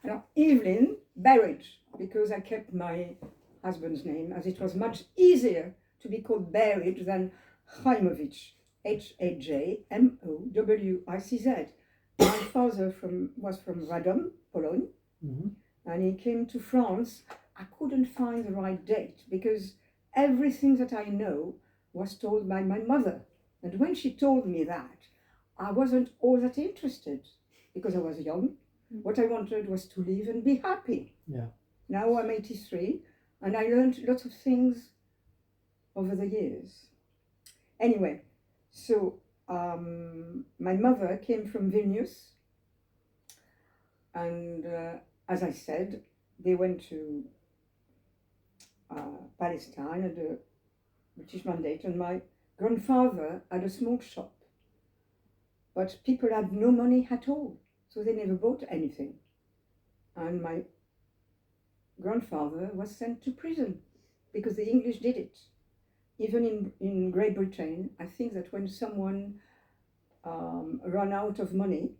Now, Eveline buried, because I kept my husband's name, as it was much easier to be called buried than Hajmowicz, Hajmowicz. My father was from Radom, Poland, and he came to France. I couldn't find the right date because everything that I know was told by my mother. And when she told me that, I wasn't all that interested because I was young. What I wanted was to live and be happy. Yeah. Now I'm 83 and I learned lots of things over the years. Anyway, so my mother came from Vilnius, and as I said, they went to Palestine under British mandate, and my grandfather had a small shop, but people had no money at all, so they never bought anything. And my grandfather was sent to prison because the English did it. Even in Great Britain, I think that when someone run out of money,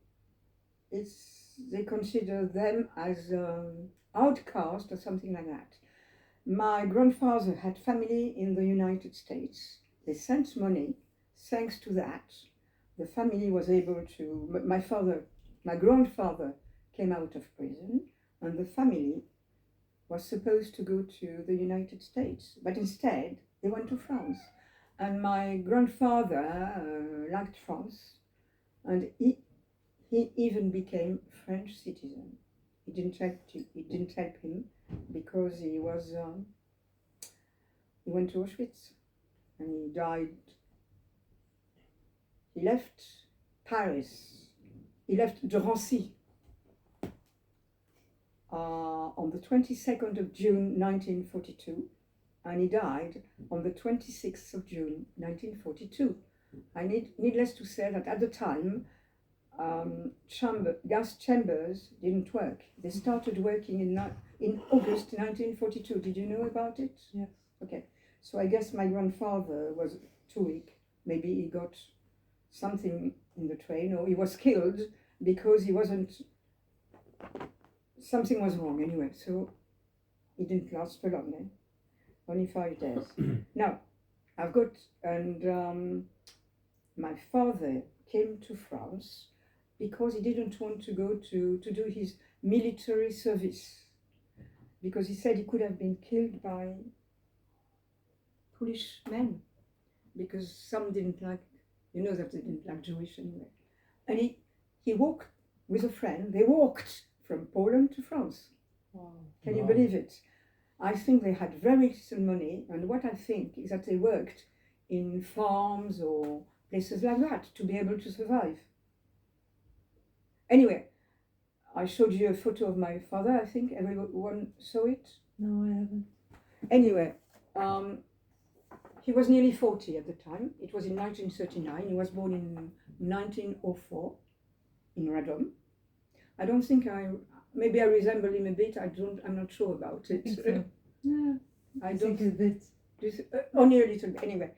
they consider them as outcast or something like that. My grandfather had family in the United States. They sent money. Thanks to that, the family was able to. My grandfather came out of prison, and the family was supposed to go to the United States, but instead they went to France. And my grandfather liked France, and he even became French citizen. It didn't help him because he went to Auschwitz and he died. He left Paris. He left Drancy on the 22nd of June 1942, and he died on the 26th of June 1942. Needless to say that at the time, gas chambers didn't work. They started working in August 1942. Did you know about it? Yes. Okay. So I guess my grandfather was too weak. Maybe he got something in the train, or he was killed because he wasn't. Something was wrong anyway. So he didn't last for long. Only 5 days. Now, I've got, and my father came to France because he didn't want to go to do his military service, because he said he could have been killed by Polish men, because some didn't like, that they didn't like Jewish anyway. And he walked with a friend. They walked from Poland to France. Wow. Can you believe it? I think they had very little money, and what I think is that they worked in farms or places like that to be able to survive. Anyway, I showed you a photo of my father. I think everyone saw it. No, I haven't. Anyway, he was nearly 40 at the time. It was in 1939. He was born in 1904 in Radom. I don't think maybe I resemble him a bit. I'm not sure about it. I think so. Yeah, I think a bit. Only a little bit. Anyway,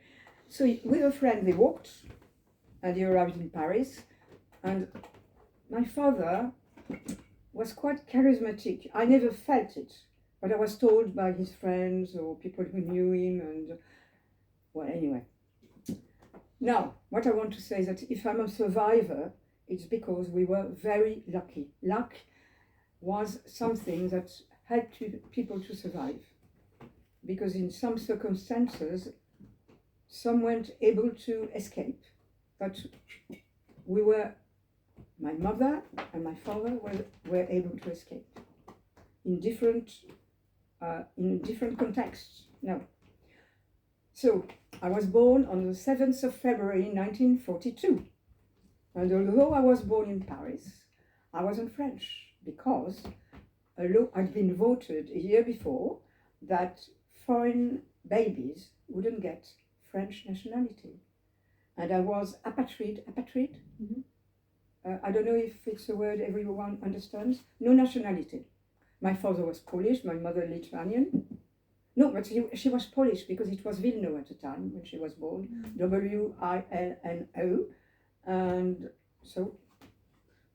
so with a friend they walked, and he arrived in Paris. And my father was quite charismatic. I never felt it, but I was told by his friends or people who knew him. And well, anyway. Now, what I want to say is that if I'm a survivor, it's because we were very lucky. Luck was something that helped people to survive, because in some circumstances, some weren't able to escape. But my mother and my father were able to escape in different contexts. Now, so I was born on the 7th of February 1942. And although I was born in Paris, I wasn't French, because a law had been voted a year before that foreign babies wouldn't get French nationality. And I was apatride. Mm-hmm. I don't know if it's a word everyone understands. No nationality. My father was Polish, my mother Lithuanian. No, but she was Polish because it was Wilno at the time when she was born. Mm-hmm. Wilno. And so.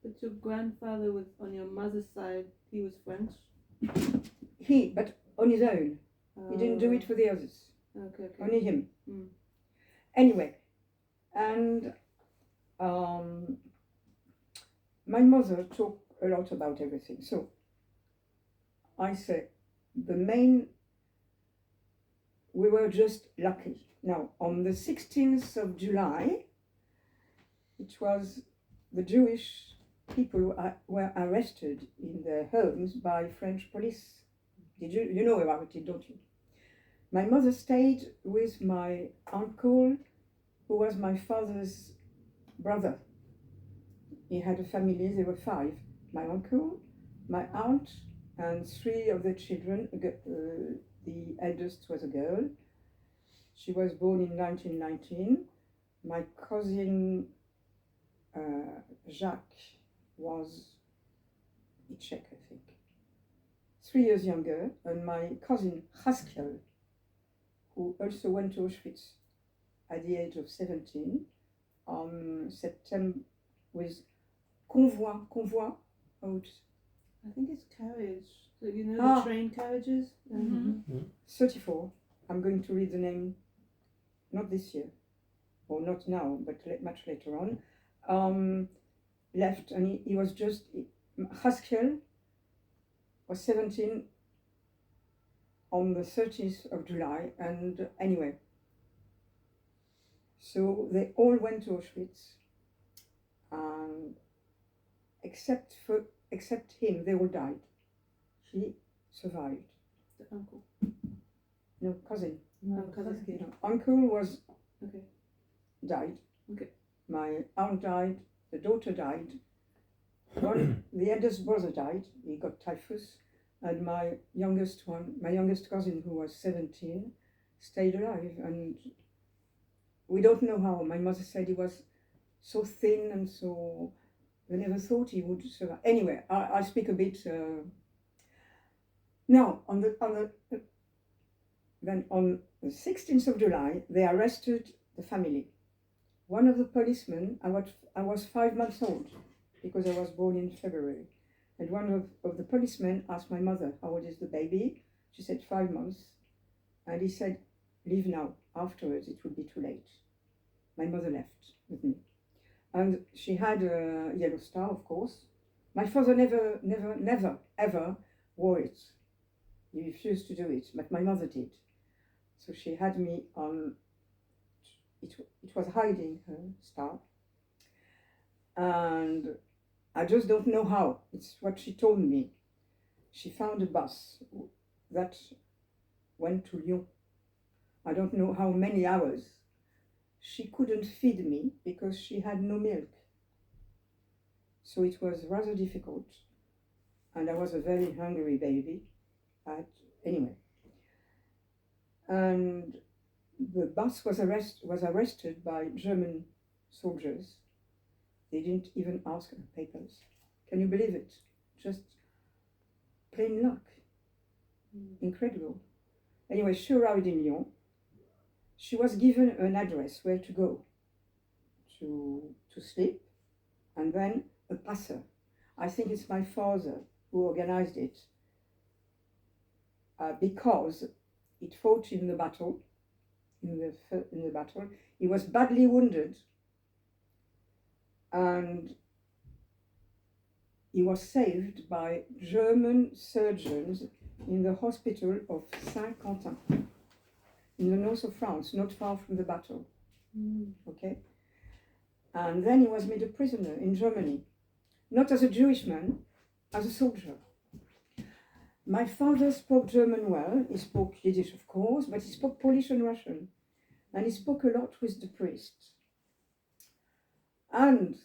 But your grandfather was on your mother's side. He was French. But on his own. He didn't do it for the others. Okay. Only him. Mm. Anyway, and my mother talked a lot about everything. So I say we were just lucky. Now, on the 16th of July, it was the Jewish people who were arrested in their homes by French police. You know about it, don't you? My mother stayed with my uncle, who was my father's brother. He had a family, there were 5. My uncle, my aunt, and 3 of the children. The eldest was a girl. She was born in 1919. My cousin Jacques was Czech, I think, 3 years younger, and my cousin Haskell, who also went to Auschwitz at the age of 17, on September, with convoi out. I think it's carriage. So you know the train carriages? Mm-hmm. 34. I'm going to read the name, not this year, or not now, but much later on. Left, and he was just, Haskell was 17 on the 30th of July, and anyway, so they all went to Auschwitz, and except him, they all died. He survived. The uncle. No, cousin. No, cousin's kid. No, uncle was Okay. died. Okay. My aunt died. The daughter died. The eldest brother died. He got typhus, and my youngest cousin, who was 17, stayed alive. And we don't know how. My mother said he was so thin, and so they never thought he would survive. Anyway, I'll speak a bit. Now, on the 16th of July, they arrested the family. One of the policemen, I was 5 months old, because I was born in February. And one of the policemen asked my mother, how old is the baby? She said 5 months. And he said, leave now. Afterwards, it will be too late. My mother left with me. And she had a yellow star, of course. My father never, ever wore it. He refused to do it, but my mother did. So she had me on, it was hiding her star. And I just don't know how. It's what she told me. She found a bus that went to Lyon. I don't know how many hours. She couldn't feed me because she had no milk. So it was rather difficult. And I was a very hungry baby. Anyway. And the bus was arrested by German soldiers. They didn't even ask her papers. Can you believe it? Just plain luck. Incredible. Anyway, she arrived in Lyon. She was given an address where to go to sleep, and then a passer. I think it's my father who organized it, because it fought in the battle. In the battle, he was badly wounded, and he was saved by German surgeons in the hospital of Saint-Quentin, in the north of France, not far from the battle. Okay? And then he was made a prisoner in Germany, not as a Jewish man, as a soldier. My father spoke German well. He spoke Yiddish, of course, but he spoke Polish and Russian. And he spoke a lot with the priest. And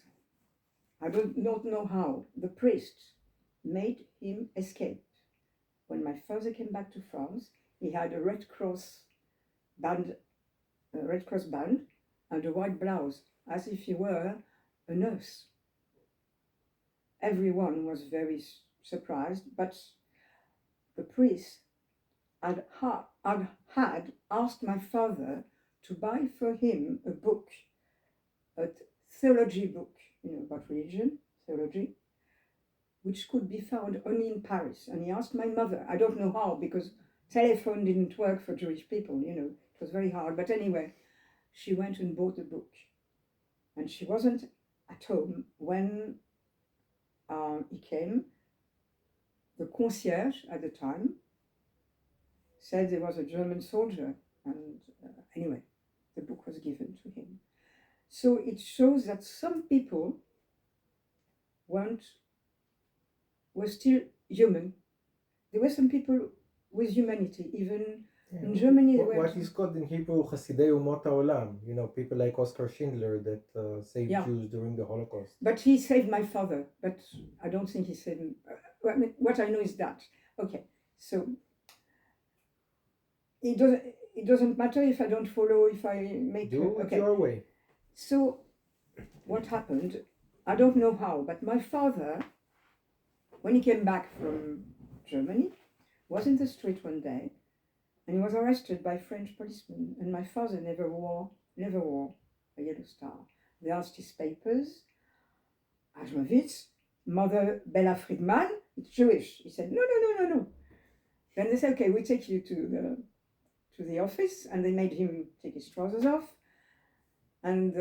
I do not know how the priest made him escape. When my father came back to France, he had a Red Cross band and a white blouse, as if he were a nurse. Everyone was very surprised, but the priest had asked my father to buy for him a book, a theology book, about religion, theology, which could be found only in Paris. And he asked my mother, I don't know how, because telephone didn't work for Jewish people, you know, it was very hard. But anyway, she went and bought the book. And she wasn't at home when he came. The concierge at the time said there was a German soldier. And anyway, the book was given to him. So it shows that some people were still human. There were some people with humanity, even in Germany. What is called in Hebrew Hasidei Umot HaOlam, you know, people like Oskar Schindler that saved Jews during the Holocaust. But he saved my father, but I don't think he saved him. I mean, what I know is that. Okay, so it doesn't matter if I don't follow, if I make... Do it your way. So what happened, I don't know how, but my father, when he came back from Germany, was in the street one day, and he was arrested by French policemen. And my father never wore a yellow star. They asked his papers. Hajmowitz, mother Bella Friedman, it's Jewish. He said, no. Then they said, okay, we take you to the office, and they made him take his trousers off. And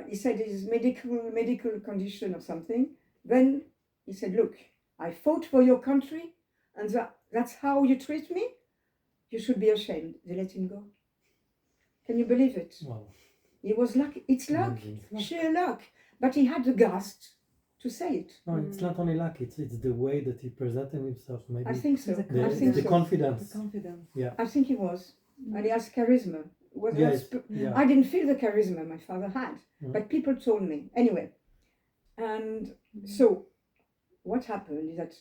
he said his medical condition or something. Then he said, look, I fought for your country, and that's how you treat me? You should be ashamed. They let him go. Can you believe it? Wow. He was lucky. It's luck, sheer luck. But he had the guts to say it. No, it's not only luck, it's the way that he presented himself. Maybe I think so. the confidence. The confidence. Yeah. I think he was. And he has charisma. I didn't feel the charisma my father had, but people told me. Anyway, and so what happened is that,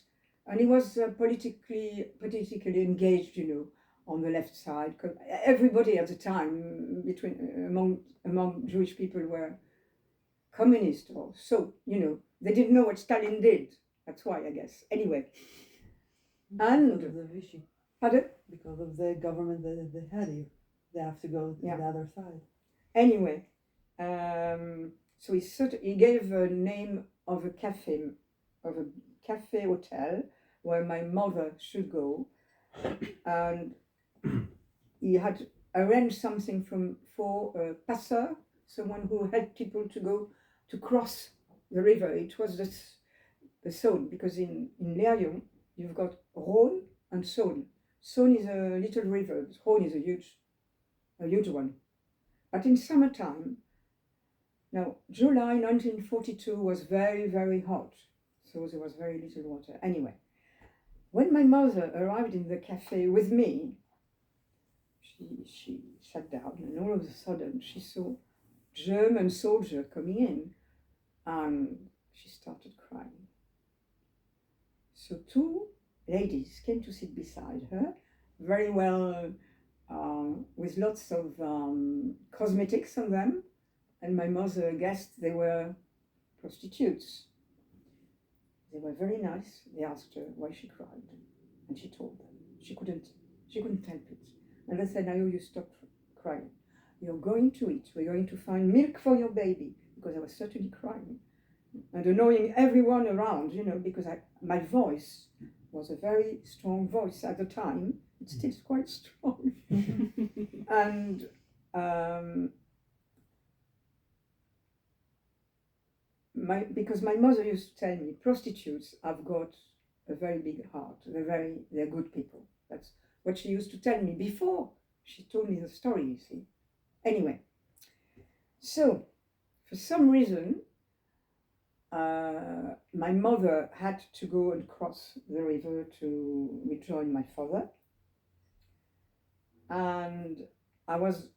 and he was politically engaged, you know, on the left side. Because everybody at the time, among Jewish people, were communist, or so, you know, they didn't know what Stalin did. That's why, I guess. Anyway, and because of the Vichy. pardon? Because of the government that they had here, they have to go to the other side. Anyway, so he gave a name of a cafe hotel where my mother should go, and he had arranged something for a passeur, someone who helped people to cross the river. It was the Saône, because in Lyon you've got Rhône and Saône. Saône is a little river, Rhône is a huge one. But in summertime, now July 1942 was very, very hot, so there was very little water. Anyway, when my mother arrived in the cafe with me, she sat down, and all of a sudden she saw German soldier coming in, and she started crying. So two ladies came to sit beside her, very well, with lots of cosmetics on them, and my mother guessed they were prostitutes. They were very nice. They asked her why she cried, and she told them she couldn't help it. And they said, now you stop crying. You're going to eat. We're going to find milk for your baby, because I was certainly crying and annoying everyone around, you know, because my voice was a very strong voice at the time. It's still quite strong. And because my mother used to tell me, prostitutes have got a very big heart. They're good people. That's what she used to tell me before she told me the story, you see. Anyway, so for some reason, my mother had to go and cross the river to rejoin my father. And I was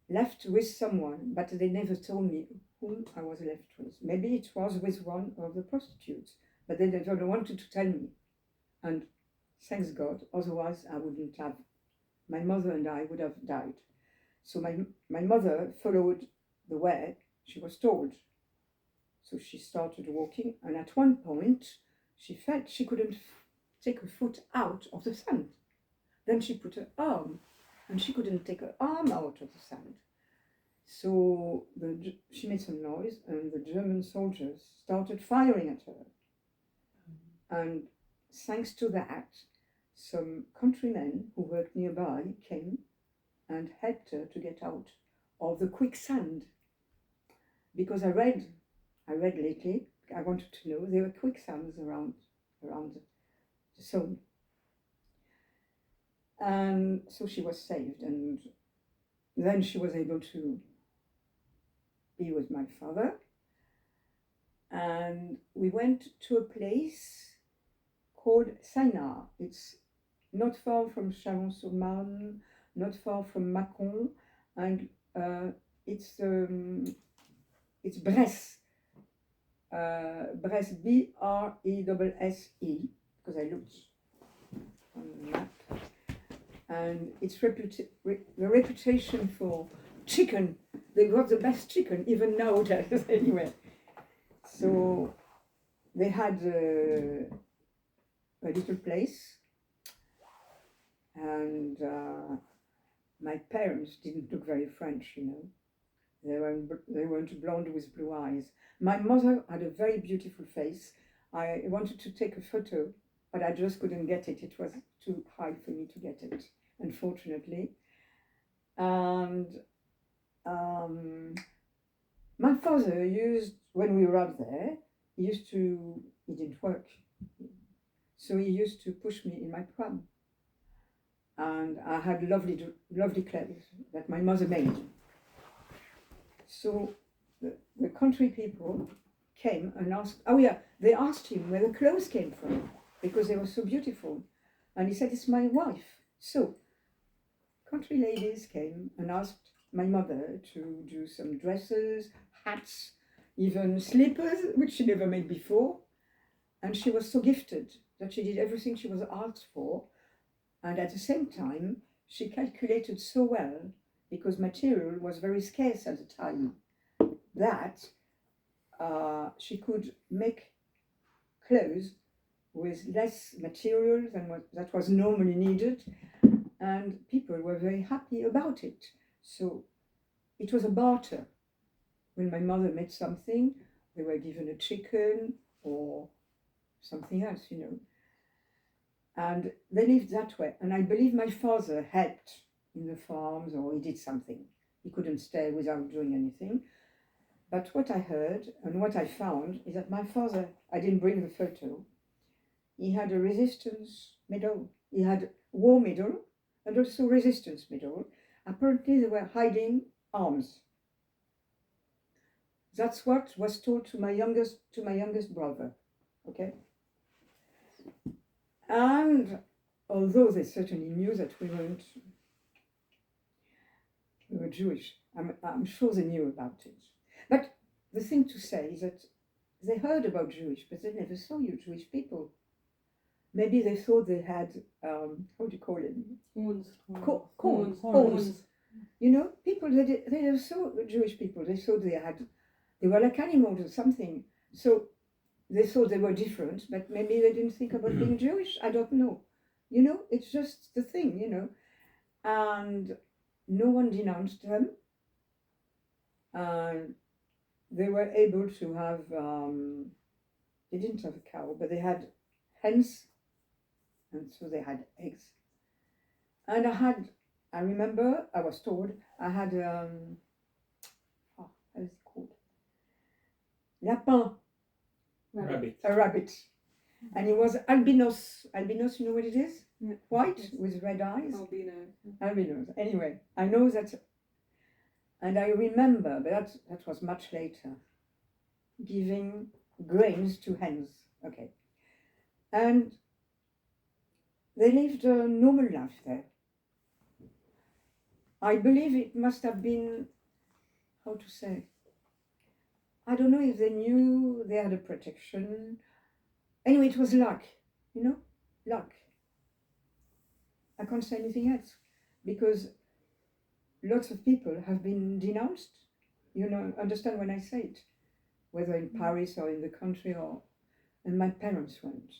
left with someone, but they never told me whom I was left with. Maybe it was with one of the prostitutes, but they never wanted to tell me. And thanks God, otherwise I wouldn't have, my mother and I would have died. So my mother followed the way she was told. So she started walking, and at one point she felt she couldn't take her foot out of the sand. Then she put her arm, and she couldn't take her arm out of the sand. So she made some noise, and the German soldiers started firing at her. And thanks to that, some countrymen who worked nearby came and helped her to get out of the quicksand. Because I read lately, I wanted to know, there were quicksands around the zone. And so she was saved, and then she was able to be with my father. And we went to a place called Sainard. It's not far from Chalon-sur-Marne, not far from Mâcon, and it's Bresse. Bresse, Bresse, because I looked on the map. And it's the reputation for chicken. They got the best chicken, even nowadays, anyway. So they had a little place, and my parents didn't look very French, you know. They weren't blonde with blue eyes. My mother had a very beautiful face. I wanted to take a photo, but I just couldn't get it. It was too high for me to get it, unfortunately. And my father when we were up there, he didn't work. So he used to push me in my pram. And I had lovely clothes that my mother made. So the country people came and asked, they asked him where the clothes came from, because they were so beautiful. And he said, it's my wife. So country ladies came and asked my mother to do some dresses, hats, even slippers, which she never made before. And she was so gifted that she did everything she was asked for. And at the same time, she calculated so well, because material was very scarce at the time, that she could make clothes with less material than that was normally needed, and people were very happy about it. So it was a barter. When my mother made something, they were given a chicken or something else, you know. And they lived that way. And I believe my father helped in the farms, or he did something. He couldn't stay without doing anything. But what I heard and what I found is that my father, I didn't bring the photo, he had a resistance medal. He had war medal and also resistance medal. Apparently they were hiding arms. That's what was told to my youngest brother. Okay? And although they certainly knew that we were Jewish, I'm sure they knew about it. But the thing to say is that they heard about Jewish, but they never saw you Jewish people. Maybe they thought they had, how do you call it? Horns. You know, people, they never saw Jewish people. They thought they were like animals or something. So they thought they were different, but maybe they didn't think about being Jewish. I don't know. You know, it's just the thing, you know. And no one denounced them. They were able to have, they didn't have a cow, but they had hens, and so they had eggs. And I remember, I was told, I had, how is it called? Lapin. Rabbit. A rabbit. And he was albinos. Albinos, you know what it is? Yeah. White, Yes. with red eyes. Albino. Albinos. Anyway, I know that, and I remember, but that was much later, giving grains to hens. Okay. And they lived a normal life there. I believe it must have been, how to say, I don't know if they knew they had a protection. Anyway, it was luck, you know, luck. I can't say anything else, because lots of people have been denounced. You know, understand when I say it, whether in Paris or in the country, and my parents weren't.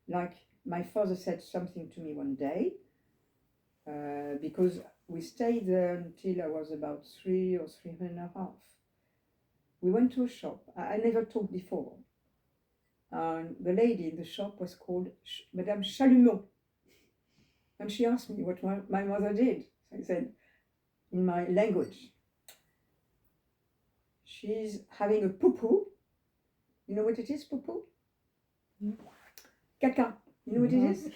Like, my father said something to me one day, because we stayed there until I was about 3 or 3.5. We went to a shop. I never talked before. And the lady in the shop was called Madame Chalumeau. And she asked me what my mother did. So I said, in my language, she's having a poo-poo. You know what it is, poo-poo? Caca. You know what it is?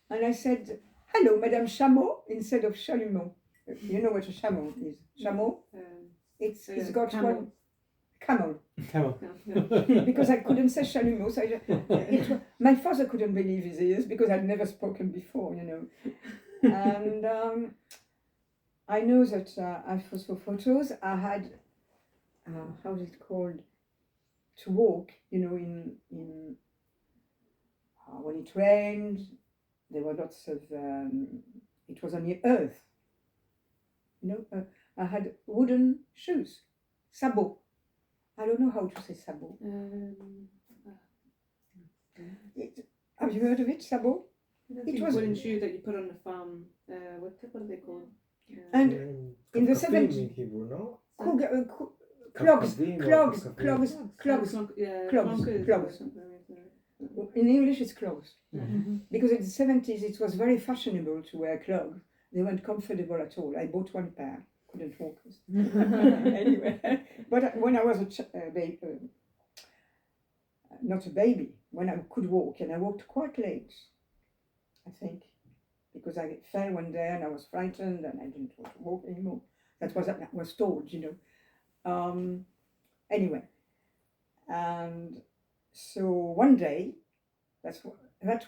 And I said, hello, Madame Chameau, instead of Chalumeau. You know what a chameau is? Chameau? It's got camel. one camel. Camel. Because I couldn't say Chalumeau. So my father couldn't believe his ears because I'd never spoken before, you know. And I know that for photos, I had, how is it called? To walk, you know, in when it rained, there were lots of, it was on the earth. You know, I had wooden shoes, sabot. I don't know how to say sabot. Have you heard of it, sabot? It was wooden shoe that you put on the farm. What are they called? And in the Kafkafim 70s, in Hebrew, no? clogs. Yeah, Clogs. or something like that. In English, it's clogs. Because in the 70s, it was very fashionable to wear clogs. They weren't comfortable at all. I bought one pair, couldn't walk. Anyway, but when I was not a baby, when I could walk, and I walked quite late, I think, because I fell one day and I was frightened and I didn't want to walk anymore. That was told, you know. Anyway, and so one day, that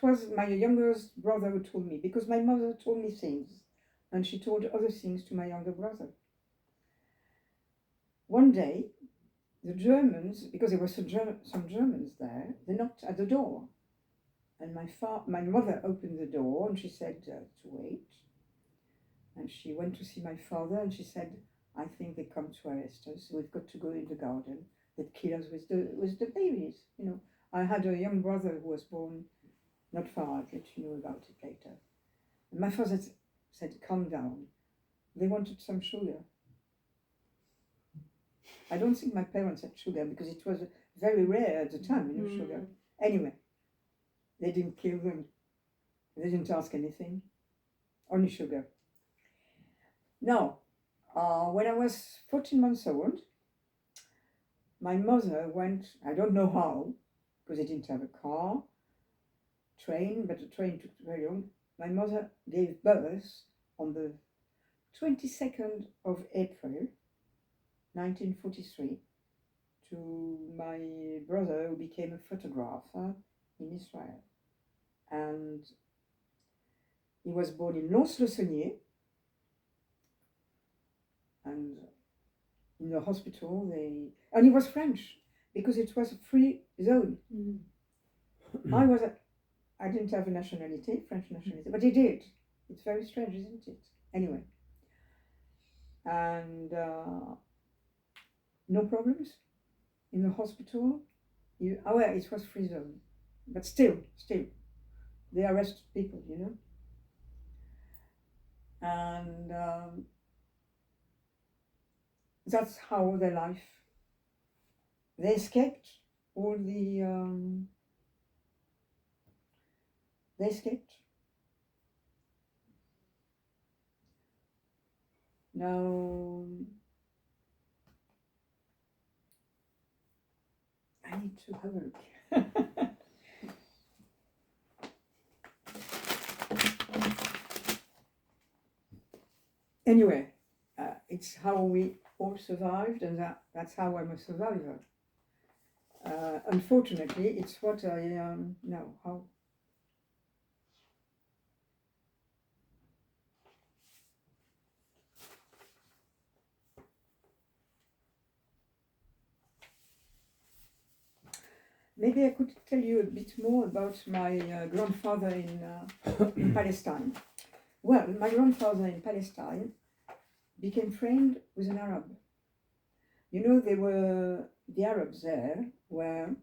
was my youngest brother who told me, because my mother told me things, and she told other things to my younger brother. One day, the Germans, because there were some Germans there, they knocked at the door. And my mother opened the door and she said to wait. And she went to see my father and she said, I think they come to arrest us. We've got to go in the garden. They'd kill us with the babies. You know, I had a young brother who was born not far. I'll let you know about it later. And my father said, calm down. They wanted some sugar. I don't think my parents had sugar because it was very rare at the time, you know, sugar. Anyway, they didn't kill them. They didn't ask anything. Only sugar. Now, when I was 14 months old, my mother went, I don't know how, because they didn't have a car, train, but the train took very long. My mother gave birth on the 22nd of April, 1943, to my brother who became a photographer in Israel. And he was born in Lons-le-Saunier, and in the hospital and he was French because it was a free zone. I didn't have a nationality, French nationality, but he did. It's very strange, isn't it? Anyway, and no problems in the hospital. Well, it was free zone, but still, they arrest people, you know. And that's how their life. They escaped all the. They escaped. Now, I need to have a look. Anyway, it's how we all survived, and that's how I'm a survivor. Unfortunately, it's what I am now. How? Maybe I could tell you a bit more about my grandfather in Palestine. Well, my grandfather in Palestine became friend with an Arab. You know, the Arabs there were, how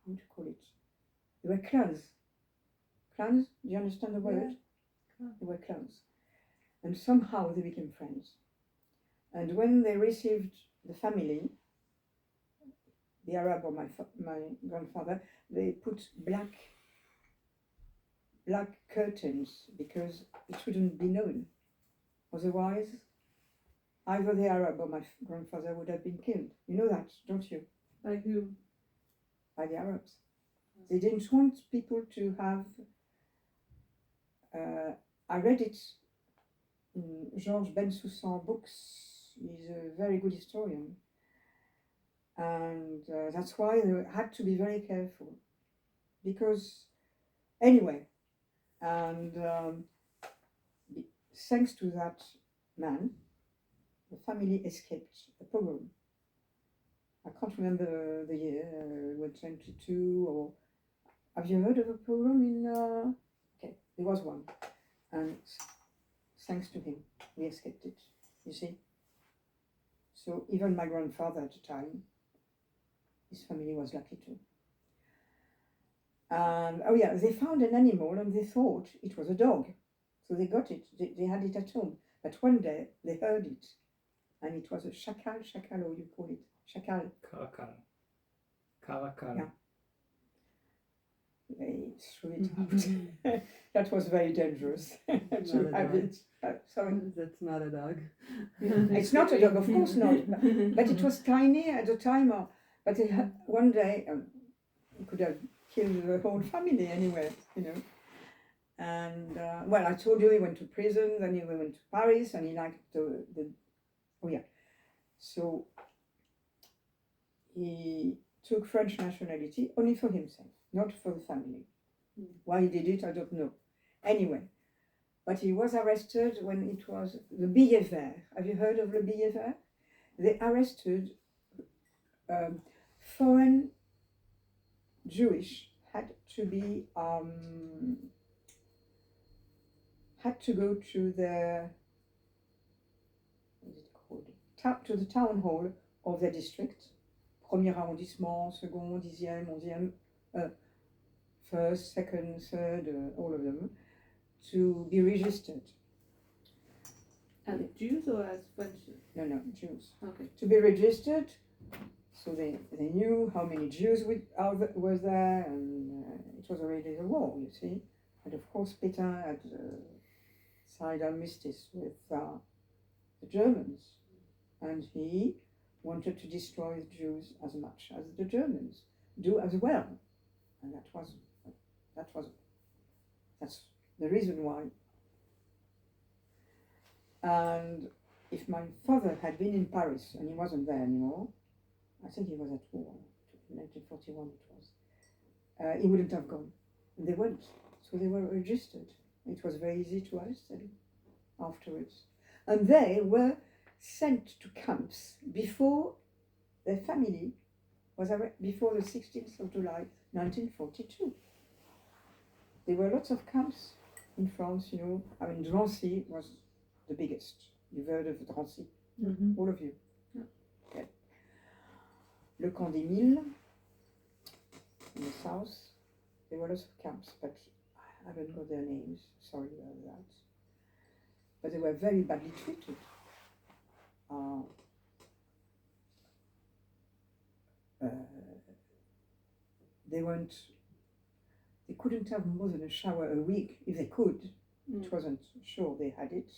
do you call it? They were clans. Clans? Do you understand the word? Yeah. They were clans. and somehow they became friends. And when they received the family, the Arab or my grandfather, they put black curtains because it shouldn't be known. Otherwise, either the Arab or my grandfather would have been killed. You know that, don't you? By who? By the Arabs. They didn't want people to have. I read it in Georges Bensoussan books. He's a very good historian. And that's why they had to be very careful. Because, anyway, and thanks to that man, the family escaped a pogrom. I can't remember the year, 22 or. Have you heard of a pogrom in? Okay, there was one, and thanks to him, we escaped it. You see. So even my grandfather at the time, his family was lucky too. And oh yeah, they found an animal and they thought it was a dog, so they got it. They had it at home, but one day they heard it, and it was a chacal, or you call it chacal. Caracal. Yeah. They threw it out. That was very dangerous to have it. Sorry. That's not a dog. It's not a dog, of course not. But it was tiny at the time. But one day it could have killed the whole family anyway, you know. And well, I told you he went to prison, then he went to Paris, and he liked the oh yeah. So he took French nationality only for himself, not for the family. Why he did it, I don't know. Anyway, but he was arrested when it was the billet vert. Have you heard of the billet vert? They arrested foreign Jewish had to go to the what is it called? To the town hall of their district, premier arrondissement, second, dixième, onzième, first, second, third, all of them, to be registered. As Jews or as French? No, Jews. Okay. To be registered, so they knew how many Jews was there, and it was already the war, you see. And of course, Petain had signed armistice with the Germans, and he wanted to destroy the Jews as much as the Germans do as well, and that's the reason why. And if my father had been in Paris and he wasn't there anymore, I think he was at war, 1941 it was, he wouldn't have gone. And they went, so they were registered. It was very easy to arrest them afterwards. And they were sent to camps before their family was before the 16th of July 1942. There were lots of camps in France, you know. I mean, Drancy was the biggest. You've heard of Drancy, all of you. Yeah. Okay. Le Camp des Milles in the south. There were lots of camps, but I haven't got their names. Sorry about that. But they were very badly treated. They couldn't have more than a shower a week if they could. It wasn't sure they had it.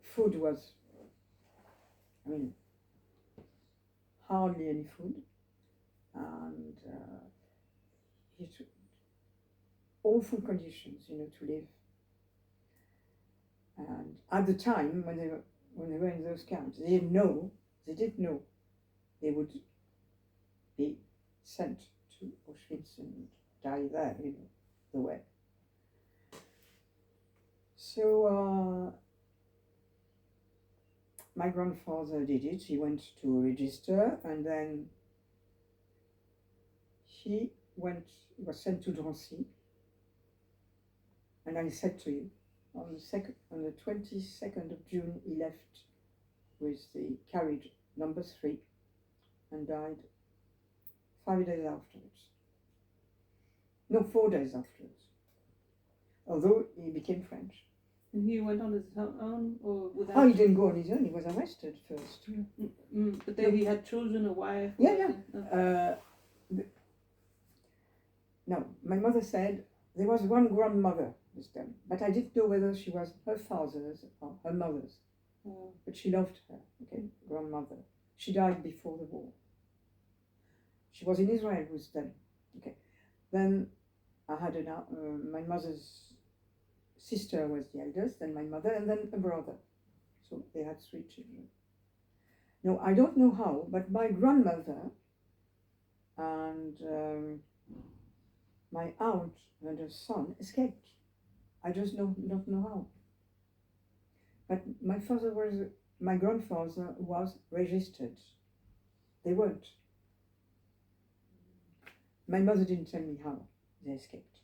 Food was, I mean, hardly any food, and awful conditions, you know, to live. And at the time when they were in those camps, they didn't know they would be sent to Auschwitz and die there, you know, the way. So my grandfather did it. He went to register, and then he was sent to Drancy. And I said to you, on the 22nd of June, he left with the carriage number 3 and died 5 days afterwards. No, 4 days afterwards. Although he became French. And he went on his own or without? Oh, he didn't go on his own. He was arrested first. But then he had children, a wife. Yeah. Oh. No, my mother said there was one grandmother with them, but I didn't know whether she was her father's or her mother's. But she loved her, okay, grandmother. She died before the war. She was in Israel with them, okay. Then I had my mother's sister was the eldest, then my mother, and then a brother. So they had 3 children. No, I don't know how, but my grandmother and my aunt and her son escaped. I just don't know how. But my grandfather was registered. They weren't. My mother didn't tell me how they escaped.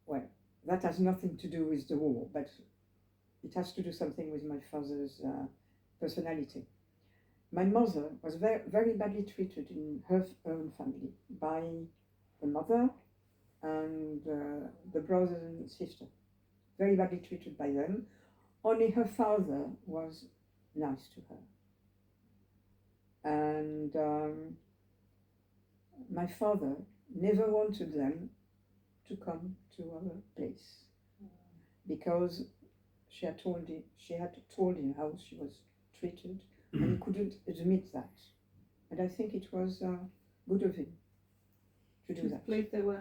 Well, that has nothing to do with the war, but it has to do something with my father's personality. My mother was very, very badly treated in her own family by the mother and the brothers and sister. Very badly treated by them. Only her father was nice to her. And my father never wanted them to come to our place because she had told him how she was treated, and he couldn't admit that. And I think it was good of him to do that. To the place they were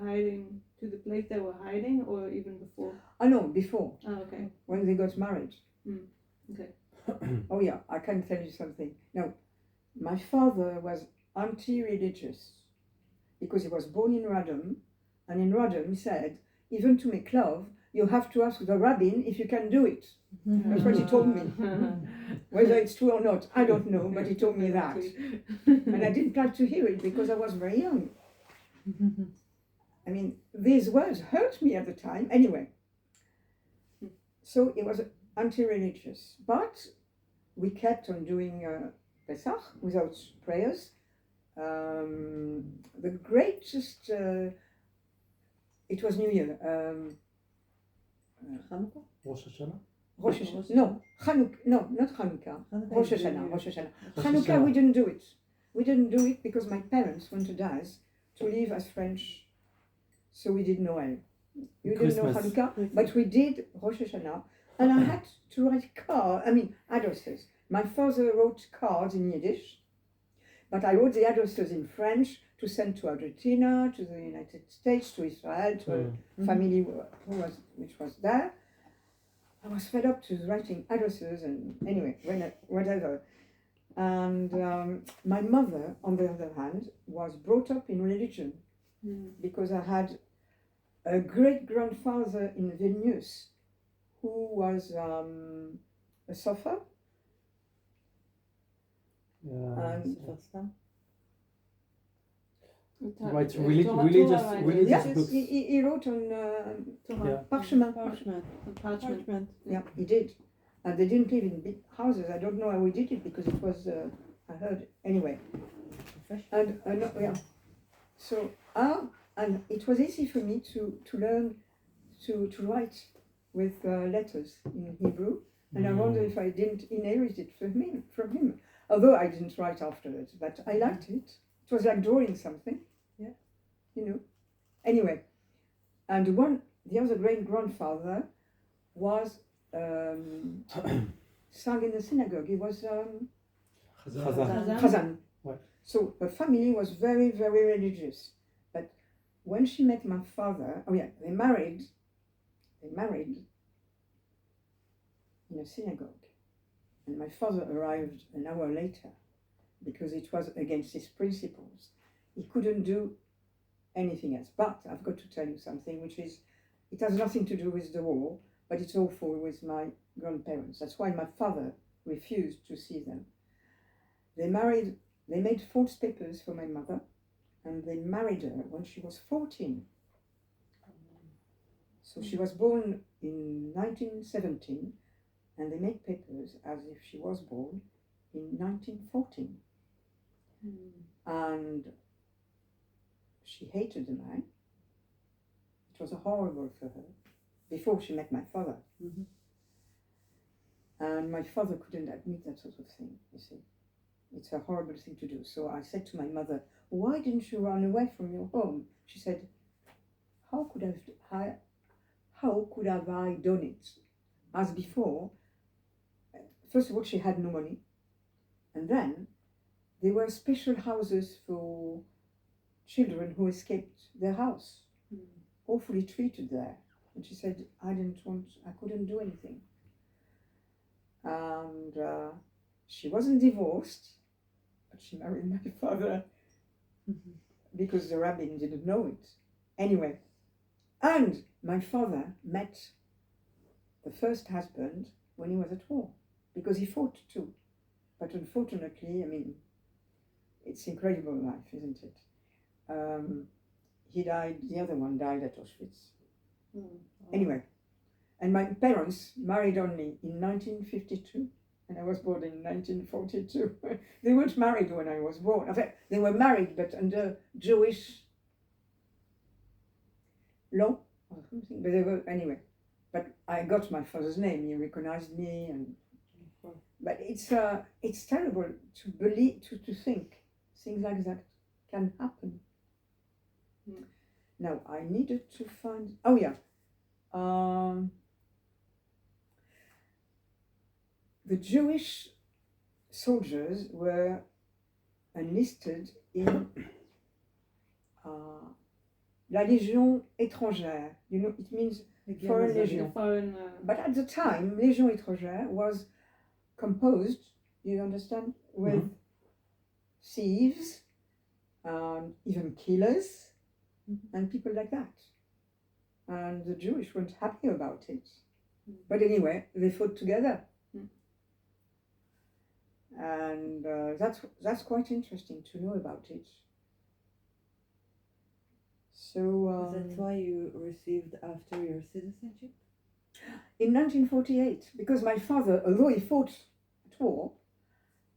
hiding, or even before? Oh no, before. Oh, okay. When they got married. Okay. Oh yeah, I can tell you something. No, my father was anti-religious because he was born in Radom, and in Radom he said, even to make love, you have to ask the rabbin if you can do it. That's what he told me. Whether it's true or not, I don't know, but he told me that. And I didn't like to hear it because I was very young. I mean, these words hurt me at the time. Anyway, so it was anti-religious, but we kept on doing Pesach without prayers. The greatest, it was New Year. Hanukkah? Rosh Hashanah? Rosh Hashanah. No, Hanukkah. No, not Hanukkah. Rosh Hashanah. Rosh Hashanah. Hanukkah, we didn't do it. We didn't do it because my parents wanted us to live as French, so we did Noel. You didn't know Christmas. Hanukkah, but we did Rosh Hashanah, and I had to write addresses. My father wrote cards in Yiddish, but I wrote the addresses in French to send to Argentina, to the United States, to Israel, to a family which was there. I was fed up to writing addresses, and anyway, whatever. And my mother, on the other hand, was brought up in religion because I had a great-grandfather in Vilnius who was a Sofer. And Right, religious yes, books. he wrote on parchment. Parchment. Yeah, he did. And they didn't live in big houses. I don't know how we did it because it was, I heard, anyway. And yeah. So, and it was easy for me to learn to write with letters in Hebrew. And I wonder if I didn't inherit it from him. Although I didn't write afterwards, but I liked it. It was like drawing something. Yeah. You know. Anyway, and the other great-grandfather was sang in the synagogue. He was Chazan. Ouais. So the family was very, very religious. But when she met my father, they married in a synagogue. And my father arrived an hour later because it was against his principles. He couldn't do anything else. But I've got to tell you something, which is, it has nothing to do with the war, but it's awful with my grandparents. That's why my father refused to see them. They made false papers for my mother, and they married her when she was 14. So she was born in 1917, and they made papers as if she was born in 1914. And she hated the man. It was horrible for her before she met my father. Mhm. And my father couldn't admit that sort of thing, you see. It's a horrible thing to do. So I said to my mother, why didn't you run away from your home? She said, how could have I done it? As before, first of all, she had no money. And then there were special houses for children who escaped their house, awfully treated there. And she said, I couldn't do anything. And she wasn't divorced, but she married my father because the rabbin didn't know it. Anyway, and my father met the first husband when he was at war, because he fought too. But unfortunately, I mean, it's incredible life, isn't it? He died, the other one died at Auschwitz. Anyway, and my parents married only in 1952, and I was born in 1942. They weren't married when I was born. In fact, they were married, but under Jewish law or something. But they were, anyway. But I got my father's name. He recognized me, and but it's terrible to believe, to think things like that can happen. Now I needed to find. Oh yeah. The Jewish soldiers were enlisted in La Légion étrangère. You know, it means foreign legion. But at the time, Légion étrangère was composed, you understand, with thieves, even killers, and people like that. And the Jewish weren't happy about it. But anyway, they fought together. And that's quite interesting to know about it. So that's why you received after your citizenship? In 1948, because my father, although he fought at war,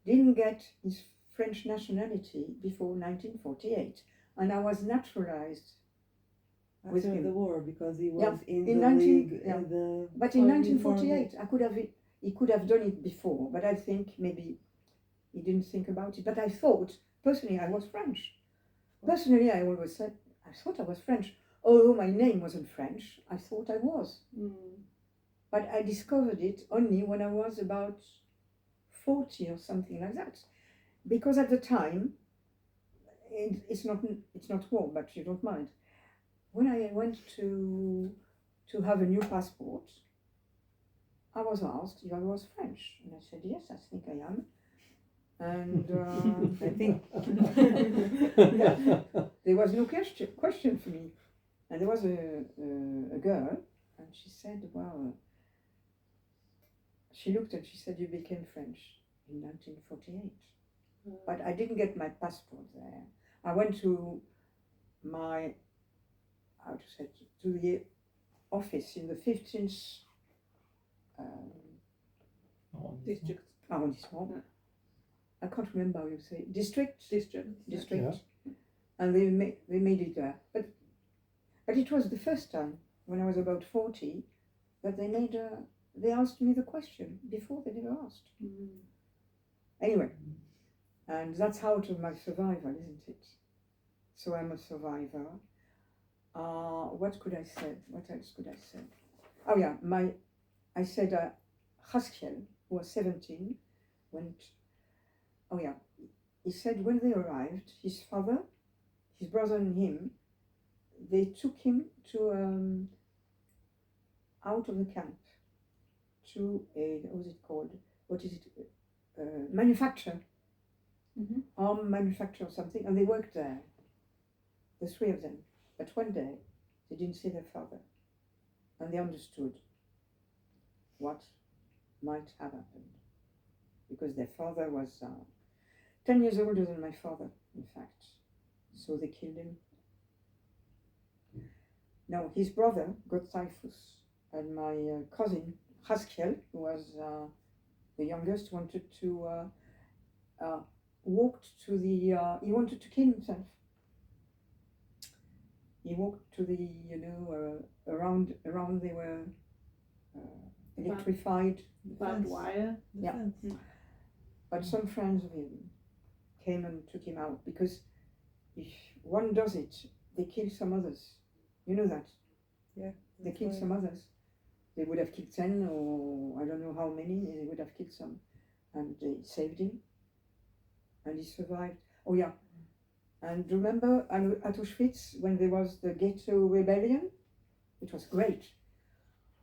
didn't get his French nationality before 1948, and I was naturalized with After him. the war, because he was Yeah, in in the 19 league. yeah. The But in Foreign 1948, he could have done it before, but I think maybe he didn't think about it. But I thought, personally, I was French. Personally, I always said, I thought I was French. Although my name wasn't French, I thought I was. But I discovered it only when I was about 40 or something like that. Because at the time, it's not war, but you don't mind. When I went to have a new passport, I was asked if I was French. And I said, yes, I think I am. And I think there was no question for me. And there was a girl, and she said, well, she looked and she said, you became French in 1948. But I didn't get my passport there. I went to my, to the office in the 15th District. arrondissement. I can't remember how you say it. District. Yeah. And they made it there. But it was the first time when I was about 40 that they asked me the question. Before they never asked. Anyway, and that's how to my survival, isn't it? So I'm a survivor. What else could I say? Oh yeah, I said Haskiel, who was 17, went. Oh yeah, he said when they arrived, his father, his brother and him, they took him to out of the camp to a, what is it called? Manufacture. Arm manufacture or something, and they worked there, the three of them. But one day, they didn't see their father, and they understood what might have happened, because their father was 10 years older than my father, in fact. So they killed him. Now, his brother got typhus, and my cousin, Haskiel, who was the youngest, wanted to he wanted to kill himself. he walked to the, around they were electrified, Barbed Fence. wire. Yeah. Defense. but some friends of him came and took him out, because if one does it, they kill some others. You know that? They That's killed why- some others. They would have killed 10 or I don't know how many, they would have killed some. And they saved him. And he survived. Oh yeah. And remember at Auschwitz when there was the ghetto rebellion? It was great.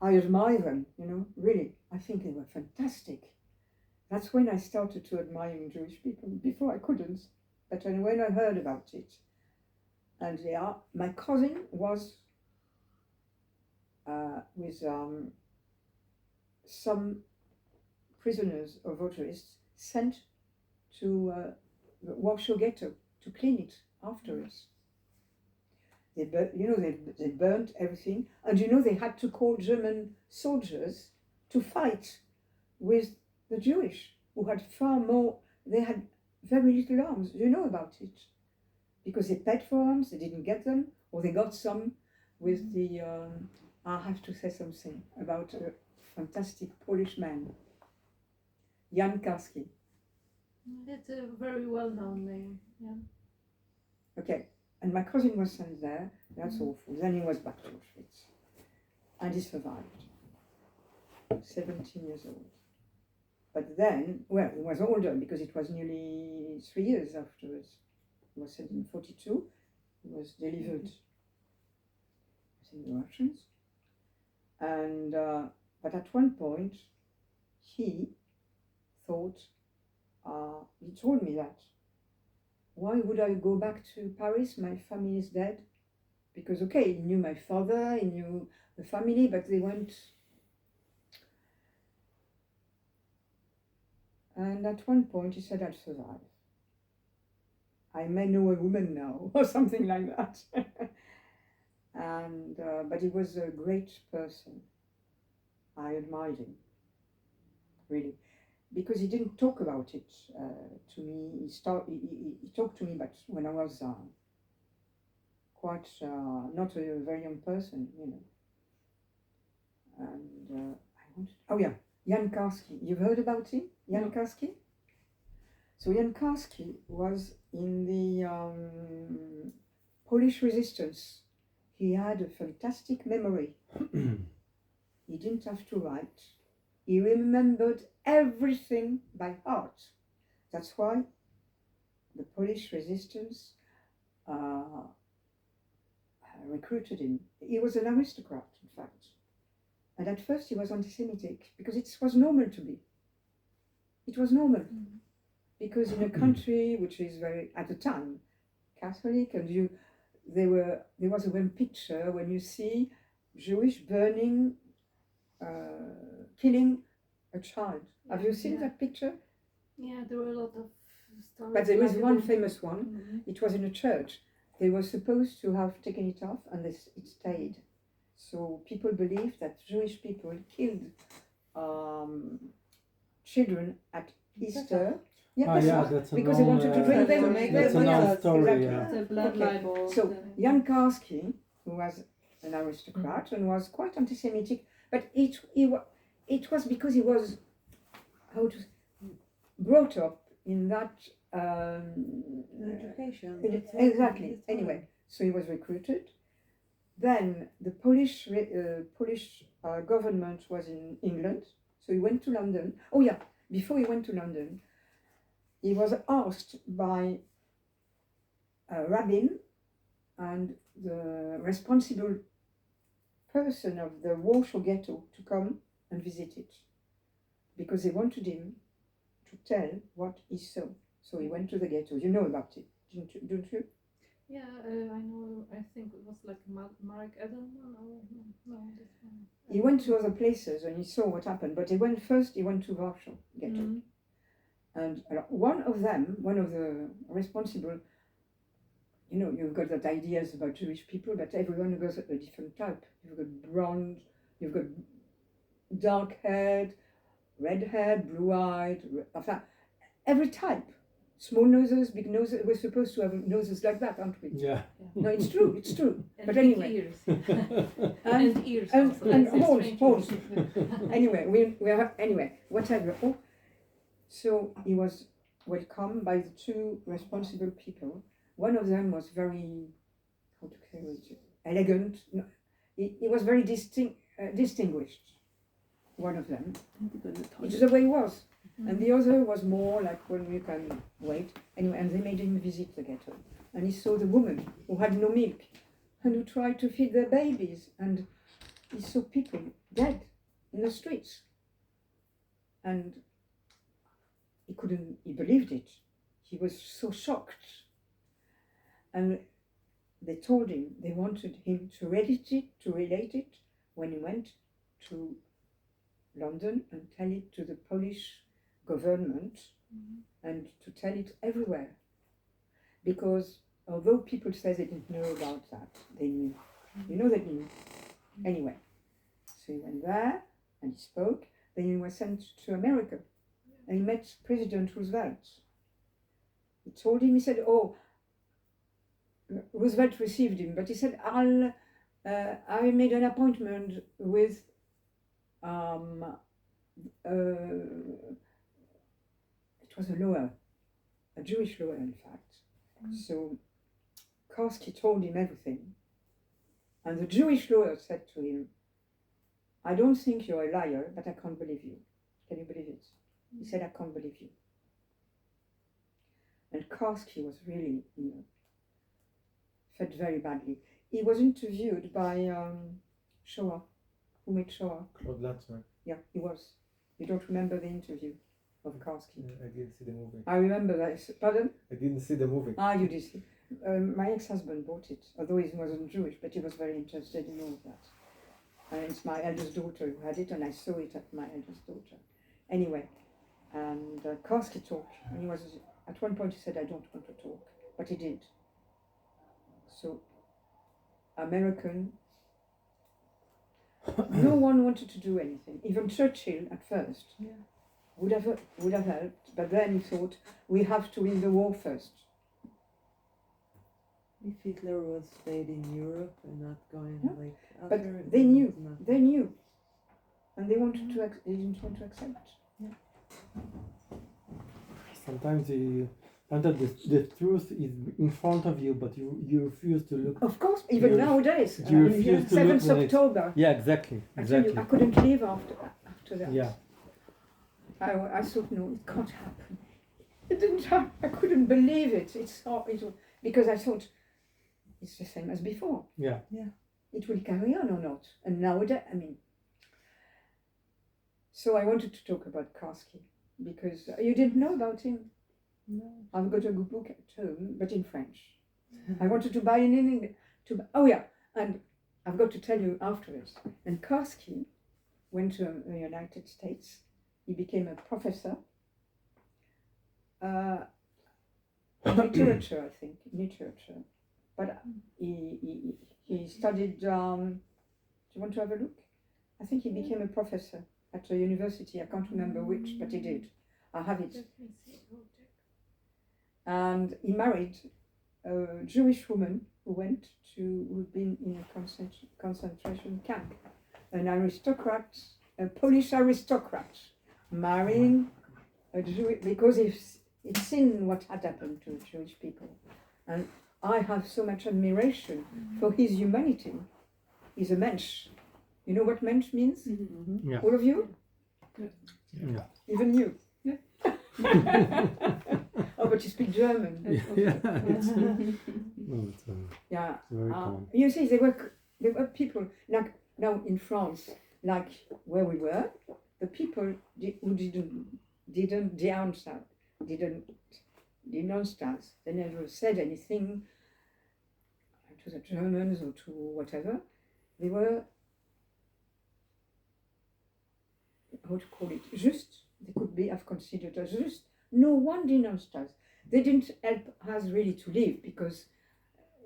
I admire them, really. I think they were fantastic. That's when I started to admire Jewish people. Before I couldn't. But when I heard about it. And yeah, my cousin was with some prisoners of Auschwitz sent to the Warsaw Ghetto to clean it afterwards. They burnt everything, and they had to call German soldiers to fight with the Jewish, who had far more. They had very little arms. You know about it, because they paid for arms, they didn't get them, or they got some with the. I have to say something about a fantastic Polish man, Jan Karski. It's a very well-known name. Yeah. Okay, and my cousin was sent there. That's awful. Then he was back to Auschwitz, and he survived. 17 years old. But then, well, he was older because it was nearly 3 years afterwards. He was sent in 42. He was delivered, I think, the Russians. And but at one point, he thought. He told me that. Why would I go back to Paris? My family is dead. Because, okay, he knew my father, he knew the family, but they went. And at one point he said, I'll survive. I may know a woman now, or something like that. And but he was a great person. I admired him, really. Because he didn't talk about it to me. He talked to me, but when I was quite not a very young person, And oh yeah, Jan Karski. You've heard about him, Jan Karski? So Jan Karski was in the Polish resistance. He had a fantastic memory. He didn't have to write. He remembered everything by heart. That's why the Polish resistance recruited him. He was an aristocrat, in fact. And at first he was anti-Semitic because it was normal to be. It was normal. Because in a country which is very, at the time, Catholic, and there was one picture when you see Jewish burning, killing a child. Have you seen that picture? Yeah, there were a lot of stories. But there is about one it. famous one. It was in a church. They were supposed to have taken it off, and it stayed. So people believe that Jewish people killed children at Easter. Yeah, that's a because they wanted to bring them. That's an old story. Exactly. The blood Okay. libel. So Jan Karski, who was an aristocrat and was quite anti-Semitic, but it was because he was brought up in that Education. exactly. Anyway, so he was recruited. Then the Polish government was in England, so he went to London. Oh yeah, before he went to London, he was asked by a rabbin and the responsible person of the Warsaw Ghetto to come and visit it, because they wanted him to tell what he saw. So he went to the ghetto. You know about it, don't you? Yeah, I know. I think it was like Mark Edelman. Or no, this one. He went to other places and he saw what happened, but he went to Warsaw Ghetto. And one of the responsible, you've got that ideas about Jewish people, but everyone goes a different type. You've got blonde, you've got dark haired, red haired, blue eyed, every type. small noses, big noses. We're supposed to have noses like that, aren't we? Yeah. No, it's true. It's true. And But big anyway, ears. and, And ears and, also. and That's horns, strange. horns. Anyway, we are anyway. Whatever. Oh, so he was welcomed by the two responsible people. One of them was very, how to say it, elegant. No, he was very distinguished. One of them. It's the way he was. And the other was more like when you can wait. Anyway, and they made him visit the ghetto. And he saw the woman who had no milk and who tried to feed their babies. And he saw people dead in the streets. And he believed it. He was so shocked. And they told him they wanted him to relate it when he went to London and tell it to the Polish government and to tell it everywhere. Because although people say they didn't know about that, they knew. You know they knew. Anyway, so he went there and he spoke. Then he was sent to America and he met President Roosevelt. He told him, he said, oh, Roosevelt received him, but he said, I made an appointment with it was a lawyer, a Jewish lawyer, in fact. So Karski told him everything. And the Jewish lawyer said to him, I don't think you're a liar, but I can't believe you. Can you believe it? He said, I can't believe you. And Karski was really, felt very badly. He was interviewed by Shoah, who made Shoah. Claude Lanzmann. Yeah, he was. You don't remember the interview of Karski? I didn't see the movie. I remember that. Pardon? I didn't see the movie. Ah, you did see. My ex-husband bought it, although he wasn't Jewish, but he was very interested in all of that. And it's my eldest daughter who had it, and I saw it at my eldest daughter. Anyway, and Karski talked, and he was, at one point he said, I don't want to talk, but he did. So, American, no one wanted to do anything. Even Churchill at first would have helped, but then he thought, we have to win the war first. If Hitler was stayed in Europe and not going like But after, they knew, nothing. they knew, and they wanted to. They didn't want to accept. Sometimes the truth is in front of you, but you refuse to look. Of course, even You- nowadays. you refuse to look 7th when it's- October. Yeah, exactly. I tell you, I couldn't live after that. Yeah. I thought, no, it can't happen. It didn't happen. I couldn't believe it. Because I thought it's the same as before. Yeah. It will carry on or not. And nowadays, so I wanted to talk about Karski because you didn't know about him. No. I've got a good book at home, but in French. I wanted to buy it in English. Oh yeah, and I've got to tell you afterwards. And Karski went to the United States. He became a professor. Literature, I think, literature. But he studied, do you want to have a look? I think he became a professor at a university. I can't remember which, but he did. I have it. Let me see. Oh, check. And he married a Jewish woman who'd been in a concentration camp. An aristocrat, a Polish aristocrat, marrying a Jewish, because it's seen what had happened to Jewish people. And I have so much admiration for his humanity. He's a mensch. You know what mensch means? Yeah. All of you? Yeah. Even you? Oh, but you speak German. Yeah. It's, no, it's Yeah. very common. You see, there were people like now in France, like where we were, the people who didn't denounce us. They never said anything to the Germans or to whatever. They were, how to call it, just. They could be have considered as just. No one denounced us. They didn't help us really to live because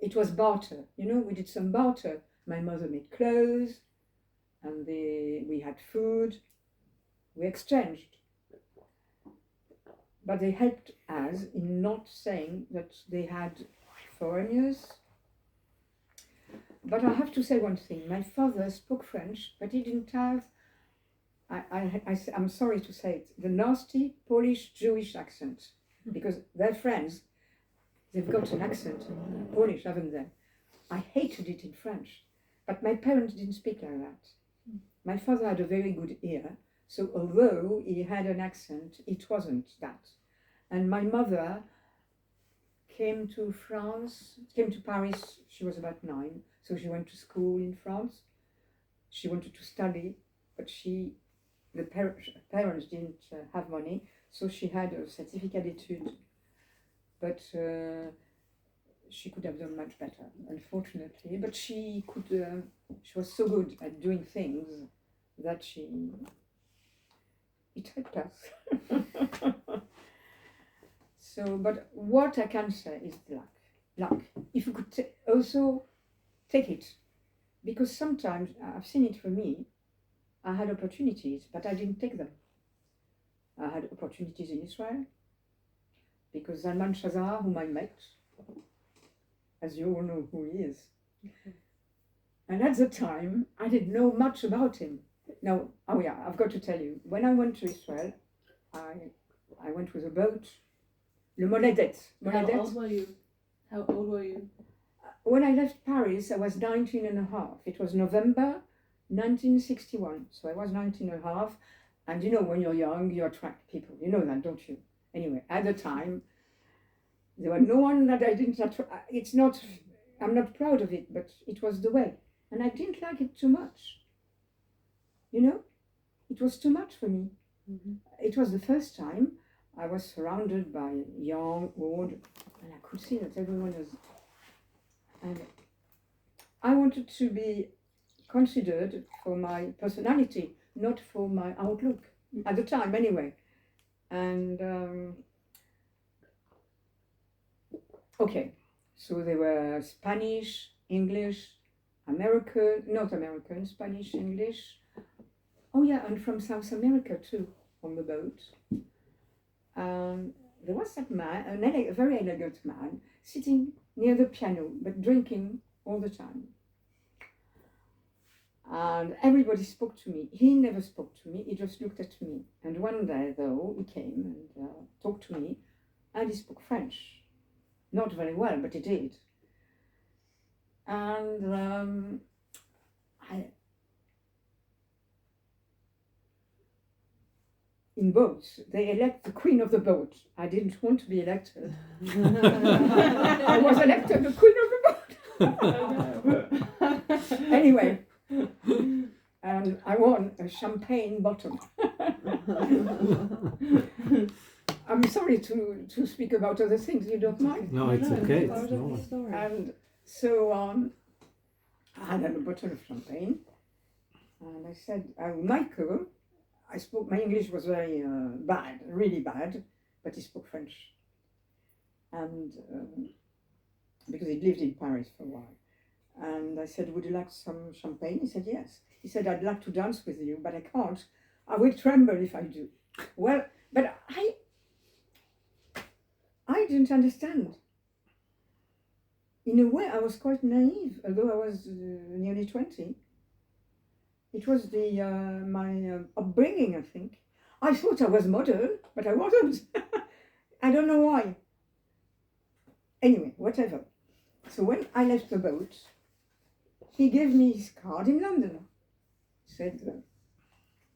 it was barter. You know, we did some barter. My mother made clothes, and we had food. We exchanged. but they helped us in not saying that they had foreigners. But I have to say one thing. My father spoke French, but he didn't have, I'm sorry to say it, the nasty Polish Jewish accent. Because their friends, they've got an accent in Polish, haven't they? I hated it in French. But my parents didn't speak like that. My father had a very good ear, so although he had an accent, it wasn't that. And my mother came to Paris, she was about 9, so she went to school in France. She wanted to study, but the parents didn't have money, so she had a certificate d'études, but she could have done much better, unfortunately. But she was so good at doing things that it helped us. So, but what I can say is luck. If you could also take it, because sometimes I've seen it for me. I had opportunities, but I didn't take them. I had opportunities in Israel, because Zalman Shazar, whom I met, as you all know who he is. And at the time, I didn't know much about him. Now, oh yeah, I've got to tell you, when I went to Israel, I went with a boat, Le Moledet. How old were you? When I left Paris, I was 19 and a half. It was November 1961, so I was 19 and a half. And you know, when you're young, you attract people. You know that, don't you? Anyway, at the time, there was no one that I didn't attract. I'm not proud of it, but it was the way. And I didn't like it too much. You know, it was too much for me. Mm-hmm. It was the first time I was surrounded by young, old, and I could see that everyone was. And I wanted to be considered for my personality, not for my outlook, at the time anyway. And okay, so they were Spanish, English, North American, Spanish, English. Oh yeah, and from South America too, on the boat. There was that man, a very elegant man, sitting near the piano, but drinking all the time. And everybody spoke to me. He never spoke to me, he just looked at me. And one day, though, he came and talked to me, and he spoke French. Not very well, but he did. And in boats, they elect the queen of the boat. I didn't want to be elected. I was elected the queen of the boat. Anyway, and I won a champagne bottle. I'm sorry to speak about other things, you don't mind? No, it's okay. It's part of the story. And so I had a bottle of champagne, and I said, Michael, my English was very bad, really bad, but he spoke French. And because he'd lived in Paris for a while. And I said, would you like some champagne? He said, yes. He said, I'd like to dance with you, but I can't. I will tremble if I do. Well, but I didn't understand. In a way, I was quite naive, although I was nearly 20. It was my upbringing, I think. I thought I was modern, but I wasn't. I don't know why. Anyway, whatever. So when I left the boat, he gave me his card in London. He said,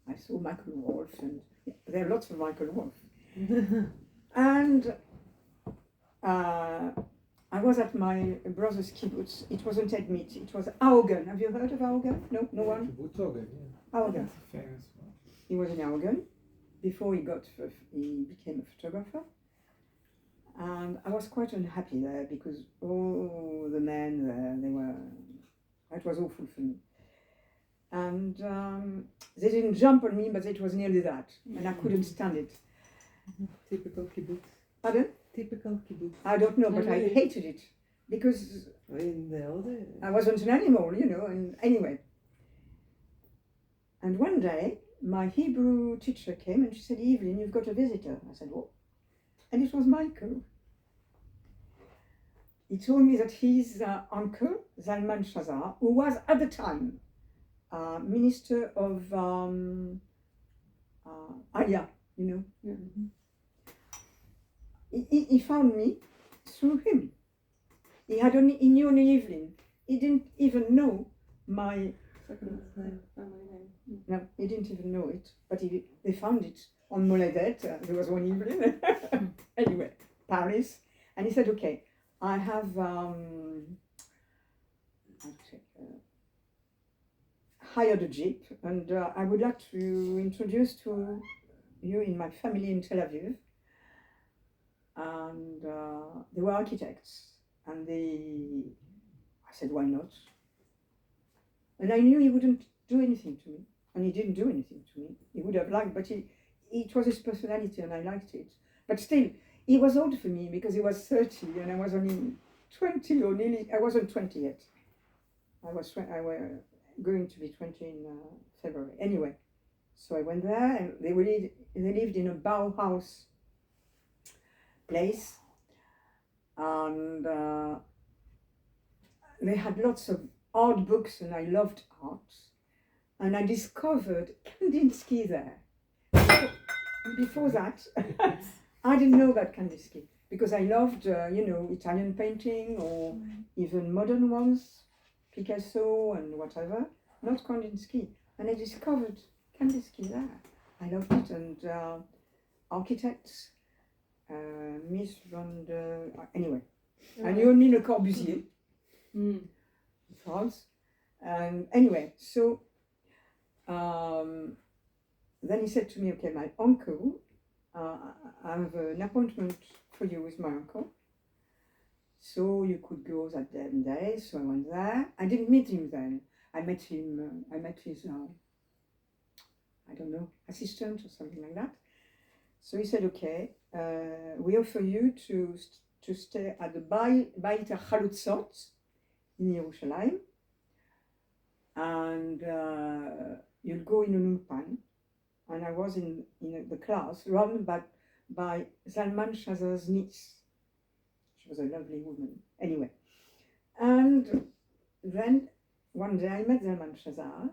I saw Michael Wolff, and there are lots of Michael Wolff. And I was at my brother's kibbutz. It wasn't Edmit, it was Augen. Have you heard of Augen? No, no one? Kibbutz Augen, yeah. Augen. Famous one. He was in Augen before he became a photographer. And I was quite unhappy there because all the men there, it was awful for me. And they didn't jump on me, but it was nearly that. And I couldn't stand it. Typical kibbutz. Pardon? Typical kibbutz. I don't know, but I Really? hated it because In the older. I wasn't an animal, you know, and anyway. And one day, my Hebrew teacher came and she said, Eveline, you've got a visitor. I said, what? and it was Michael. He told me that his uncle, Zalman Shazar, who was at the time Minister of Alia, you know, he found me through him. He knew only Eveline. He didn't even know my Second family name. no, he didn't even know it, but they found it on Moledet. There was one evening. Anyway, Paris. And he said, okay, I have hired a jeep, and I would like to introduce to you in my family in Tel Aviv. And they were architects. And I said, why not? And I knew he wouldn't do anything to me. And he didn't do anything to me. He would have liked, but it was his personality and I liked it. But still, he was old for me because he was 30 and I was only 20 or nearly, I wasn't 20 yet. I was going to be 20 in February. Anyway, so I went there and they lived in a Bauhaus place. And they had lots of art books and I loved art. And I discovered Kandinsky there. Before that, I didn't know about Kandinsky because I loved, Italian painting or even modern ones, Picasso and whatever, not Kandinsky. And I discovered Kandinsky there. I loved it. And architects, Miss van der... Anyway, I knew only Le Corbusier, France. And anyway, so then he said to me, okay, my uncle, I have an appointment for you with my uncle. So you could go that day. So I went there. I didn't meet him then. I met his, I don't know, assistant or something like that. So he said, okay, we offer you to stay at the Beit HaChalutzot in Yerushalayim. And you'll go in an ulpan. And I was in the class run by Zalman Shazar's niece. She was a lovely woman. Anyway. And then one day I met Zalman Shazar.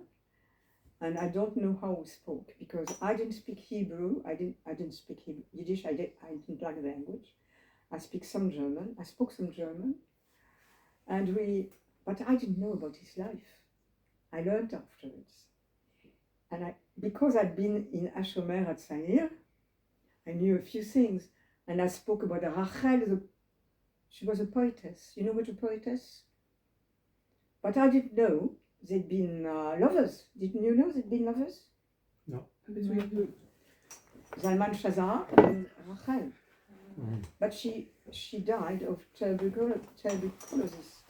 And I don't know how we spoke because I didn't speak Hebrew. I didn't speak Yiddish. I didn't like the language. I spoke some German. But I didn't know about his life. I learned afterwards. And because I'd been in Hashomer at Sair, I knew a few things. And I spoke about Rachel. She was a poetess. You know what a poetess? But I didn't know they'd been lovers. Didn't you know they'd been lovers? No. Between who? Zalman Shazar and Rachel. But she died of tuberculosis.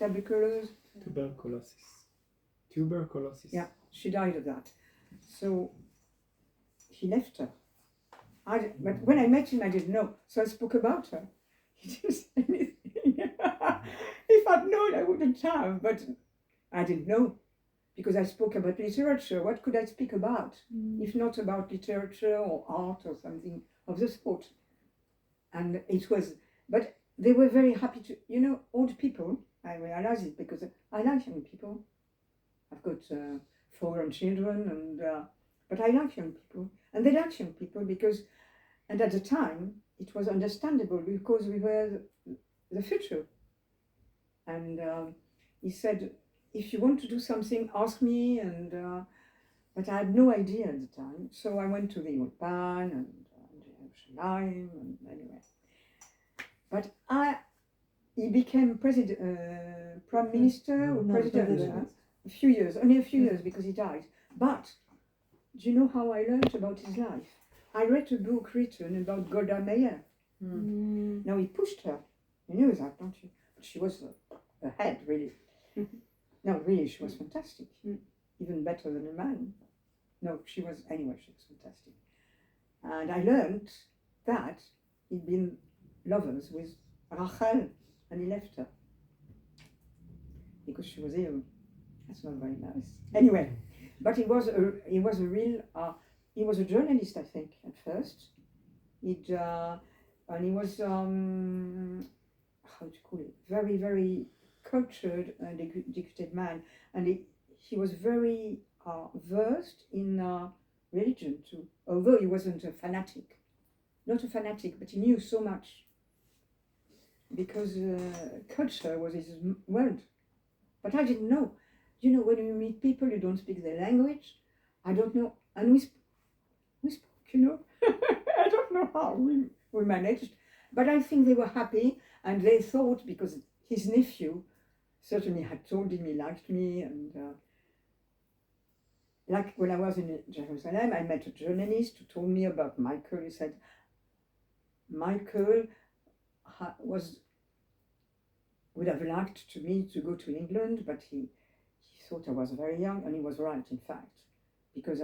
Tuberculosis. Yeah, she died of that. So he left her. But when I met him, I didn't know. So I spoke about her. He didn't say anything. If I'd known, I wouldn't have. But I didn't know. Because I spoke about literature. What could I speak about? If not about literature or art or something of the sort. And it was, but they were very happy to, old people, I realize it because I like young people. I've got 4 grandchildren, but I like young people. And they like young people because, and at the time, it was understandable because we were the future. And he said, if you want to do something, ask me. But I had no idea at the time. So I went to the Ulpan and Yerushalayim, and anyway. But he became prime minister or president. Only a few years because he died. But do you know how I learned about his life? I read a book written about Golda Meir. Now he pushed her. You know that, don't you? But she was a head, really. No, really, she was fantastic. Even better than a man. No, she was fantastic. And I learned that he'd been lovers with Rachel and he left her. Because she was ill. That's not very nice. Anyway, but he was a journalist, I think, at first. and he was how to call it, very, very cultured and educated man, and he was very versed in religion too, although he wasn't a fanatic, not a fanatic, but he knew so much because culture was his world. But I didn't know. You know, when you meet people, you don't speak their language. I don't know, and we spoke, you know. I don't know how we managed, but I think they were happy, and they thought, because his nephew certainly had told him he liked me, and like when I was in Jerusalem, I met a journalist who told me about Michael. He said Michael would have liked me to go to England, but he thought I was very young, and he was right, in fact, because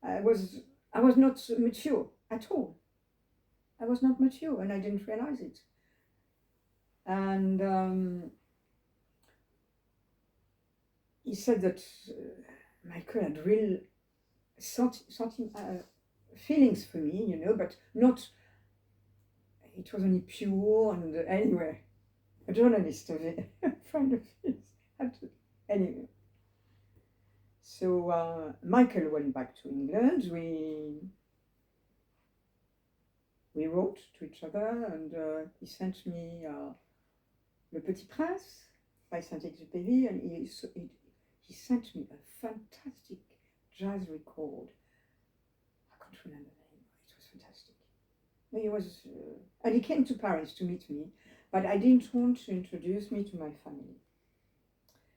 I was not mature at all. I was not mature, and I didn't realize it. And he said that Michael had real feelings for me, you know, but not. It was only pure, and anyway, a journalist of it, a friend of his, had to, anyway. So Michael went back to England. We wrote to each other, and he sent me Le Petit Prince by Saint-Exupéry, and he sent me a fantastic jazz record. I can't remember the name. It was fantastic. He was, and he came to Paris to meet me, but I didn't want to introduce me to my family.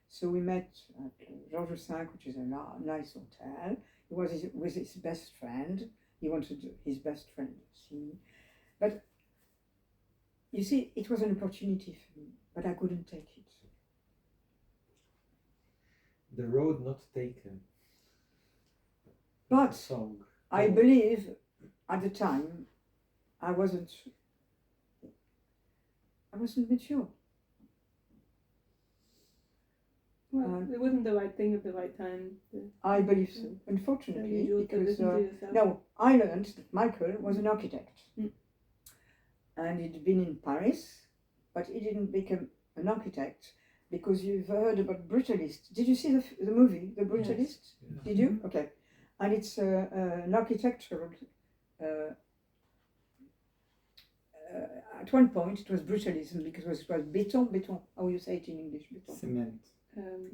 So we met at Georges V, which is a nice hotel. He was with his best friend. He wanted his best friend to see me. But you see, it was an opportunity for me, but I couldn't take it. The road not taken. But Song. I believe at the time I wasn't mature. Well, it wasn't the right thing at the right time. I believe so, unfortunately, You because listen to yourself. no, I learned that Michael was an architect, Mm. and he'd been in Paris, but he didn't become an architect because you've heard about Brutalist. Did you see the movie, The Brutalist? Yes. Did you? Okay, and it's an architectural. At one point, it was brutalism because it was béton. How you say it in English? Béton. Cement.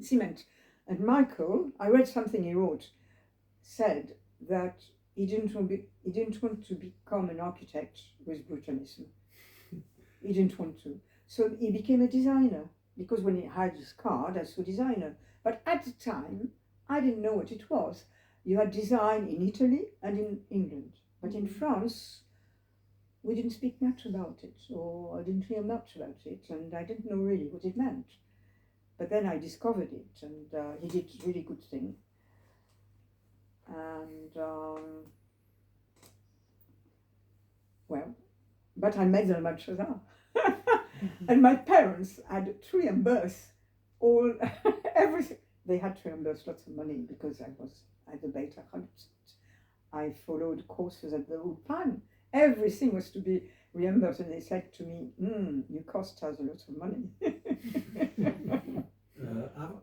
Cement. And Michael, I read something he wrote, said that he didn't want to become an architect with brutalism. He didn't want to. So he became a designer, because when he had his card, I saw designer. But at the time, I didn't know what it was. You had design in Italy and in England. But in France, we didn't speak much about it, or I didn't hear much about it, and I didn't know really what it meant. But then I discovered it, and he did a really good thing. And well, but I made them much other. And my parents had to reimburse all everything. They had to reimburse lots of money because I was at the Beta 100%. I followed courses at the old time. Everything was to be reimbursed, and they said to me, "You cost us a lot of money."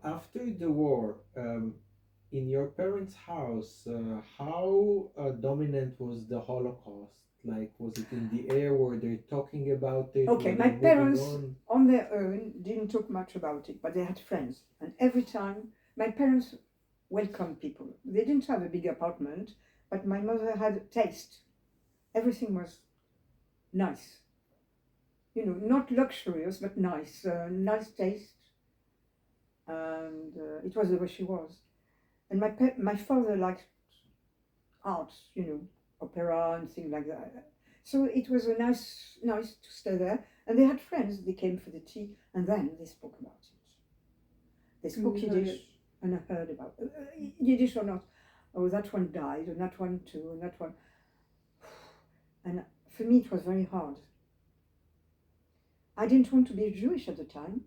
After the war, in your parents' house, how dominant was the Holocaust? Like, was it in the air? Were they talking about it? Okay, Were my they moving parents on? their own didn't talk much about it, but they had friends, and every time my parents welcomed people. They didn't have a big apartment, but my mother had taste. Everything was nice, you know, not luxurious, but nice, nice taste. And it was the way she was. And my father liked art, you know, opera and things like that. So it was a nice to stay there. And they had friends. They came for the tea, and then they spoke about it. They spoke Yiddish, and I heard about Yiddish or not. Oh, that one died, and that one too, and that one. And for me, it was very hard. I didn't want to be Jewish at the time,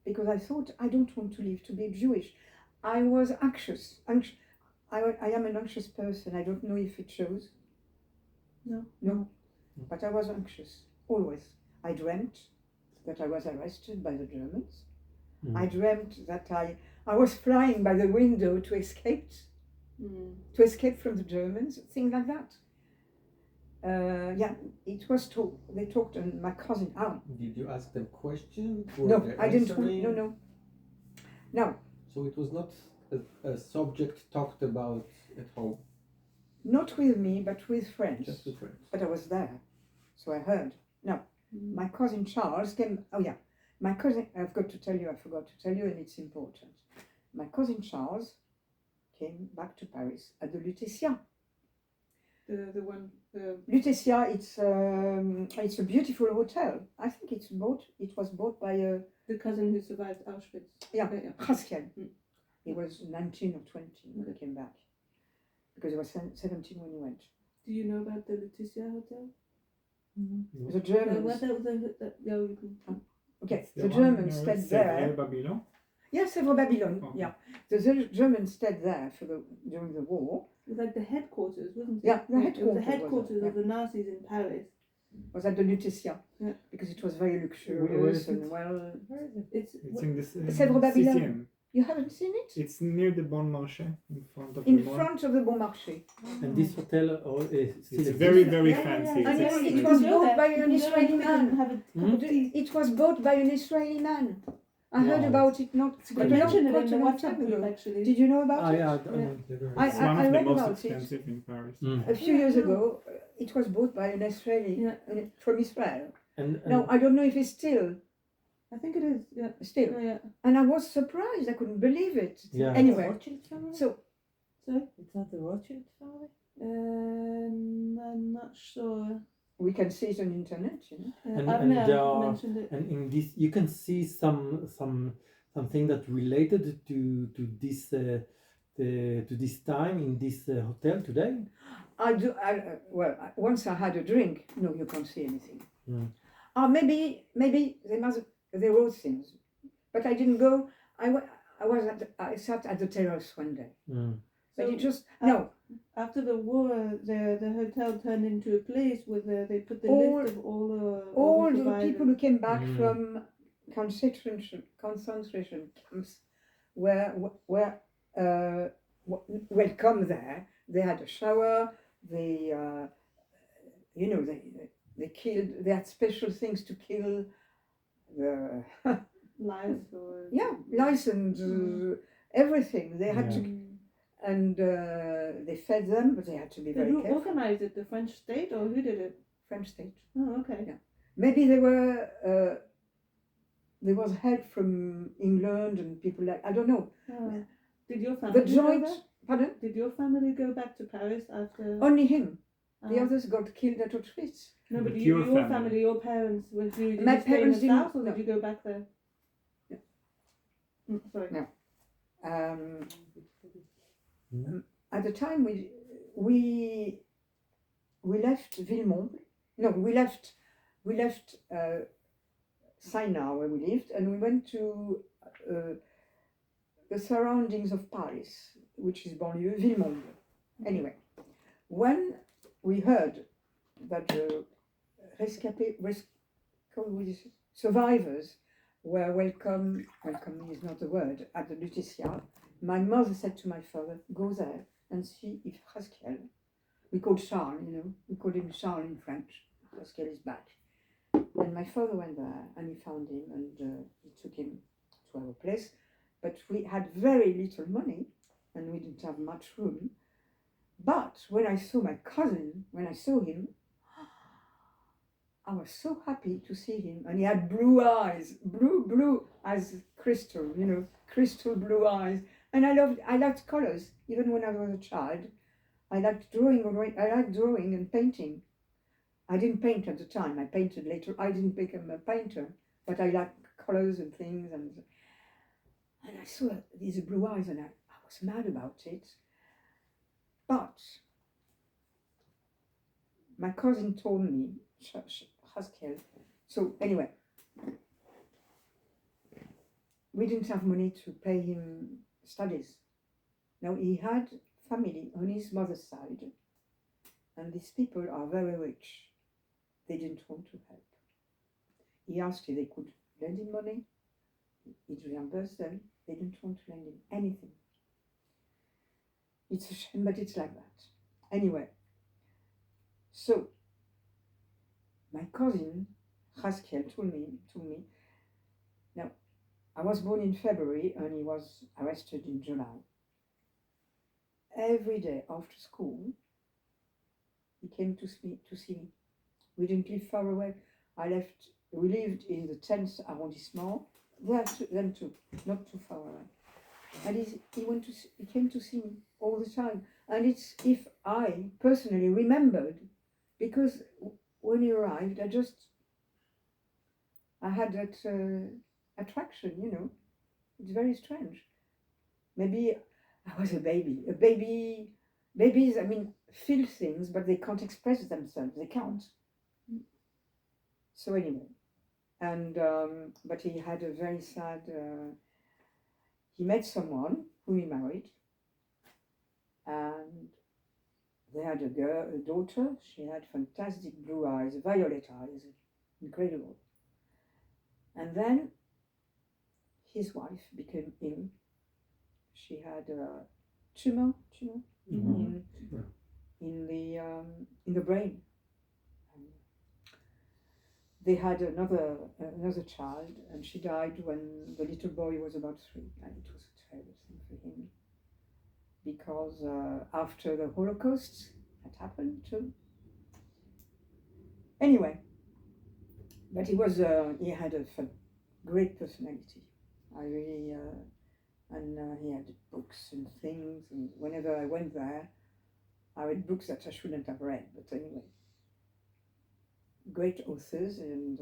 because I thought, I don't want to live to be Jewish. I was anxious. I am an anxious person. I don't know if it shows. No. No. But I was anxious, always. I dreamt that I was arrested by the Germans. Mm. I dreamt that I was flying by the window to escape from the Germans, things like that. It was talk. They talked, and my cousin. Did you ask them questions? Were No, they I didn't. answering? No. So it was not a subject talked about at home, Not with me, but with friends. just with friends. But I was there, so I heard. No, my cousin Charles came. Oh yeah, my cousin. I forgot to tell you, and it's important. My cousin Charles came back to Paris at the Lutetia. The one. Lutetia, it's a beautiful hotel. I think it was bought by The cousin who survived Auschwitz. yeah, Yeah. Haskell. Mm. He was 19 or 20 when he came back, because he was 17 when he went. Do you know about the Laetitia Hotel? The Germans. Okay, the Germans stayed there. Babylon. Yes, Sèvres Babylon. Okay. Yeah, the Germans stayed there during the war. It was like the headquarters, wasn't it? Yeah, the It was the headquarters headquarters was of the Nazis in Paris. Was at the Lutetia, Yeah. because it was very Where luxurious is and it? well. It's It's in this Sèvres Babylon. 6e. You haven't seen it? It's near the Bon Marché, in front of In the mall. front of the Bon Marché. And this hotel still It's exists? very, very Yeah, fancy. And It's it extremely- was You go bought there, by you an go Israeli there man. and have a cup of tea. It was bought by an Israeli man. I heard Wow. about it not I quite mentioned it quite in the a long WhatsApp time group ago. actually. Did you know about Ah, it? yeah, I- It's one I of the read most about it. expensive in Paris. Mm. A few years ago, it was bought by an Israeli Yeah. from Israel. And Now I don't know if it's still. I think it is. Yeah. Still. Yeah. And I was surprised. I couldn't believe it. Yeah. Anyway, Rothschild family? so Sorry. It's not the Rothschild family? I'm not sure. we can see it on the internet, you know. And Avner there are- mentioned it. and in this you can see something that related to this to this time in this hotel today. Once I had a drink. No, you can't see anything. Mm. Maybe they wrote things, but I didn't go. I sat at the terrace one day, Mm. but So, it just no. After the war, the hotel turned into a place where they put the All- list of All the the survivors. people who came back Mm. from concentration camps were welcome there. They had a shower. They they killed. They had special things to kill the Lives or license, everything. They had Yeah. to, and they fed them, but they had to be very Who careful. organized it? The French state or who did it? French state. Oh, okay. Yeah. Maybe they were. There was help from England and people like I don't know. Oh. Did your family The go joint. back? Pardon? Did your family go back to Paris after? Only him. The Ah. others got killed at Auschwitz. No, but But your your family. family. Your parents, did My you stay in parents the didn't- south or no. did you go back there? No. Sorry. No. Mm. At the time we left Villemont. No, we left Sinai where we lived, and we went to the surroundings of Paris, which is banlieue Villemont. Anyway, when we heard that the survivors were welcome is not the word, at the Lutetia, my mother said to my father, go there and see if Haskell, we called Charles, we called him Charles in French, Haskell is back. And my father went there and he found him and he took him to our place. But we had very little money and we didn't have much room. But when I saw my cousin, when I saw him, I was so happy to see him. And he had blue eyes, blue as crystal, crystal blue eyes. And I liked colors, even when I was a child. I liked drawing and painting. I didn't paint at the time, I painted later. I didn't become a painter, but I liked colors and things. And I saw these blue eyes and I was mad about it. But my cousin told me, Haskell, so anyway, we didn't have money to pay him studies. Now he had family on his mother's side, and these people are very rich. they didn't want to help. He asked if they could lend him money. He'd reimburse them. They didn't want to lend him anything. It's a shame, but it's like that. Anyway, so my cousin Haskiel told me, now I was born in February and he was arrested in July. Every day after school, he came to see me. We didn't live far away. We lived in the 10th arrondissement, then too, not too far away. And he came to see me all the time. And it's if I personally remembered, because when he arrived, I had that attraction, you know. It's very strange. Maybe I was a baby. Babies, I mean, feel things, but they can't express themselves. They can't. So anyway, and but he had a very sad. He met someone whom he married, and they had a daughter. She had fantastic blue eyes, violet eyes, incredible. And then his wife became ill. She had a tumor in the brain. They had another child, and she died when the little boy was about 3, and it was a terrible thing for him, because after the Holocaust that happened too. Anyway, but he had a great personality. I really and he had books and things, and whenever I went there, I read books that I shouldn't have read, but anyway. Great authors and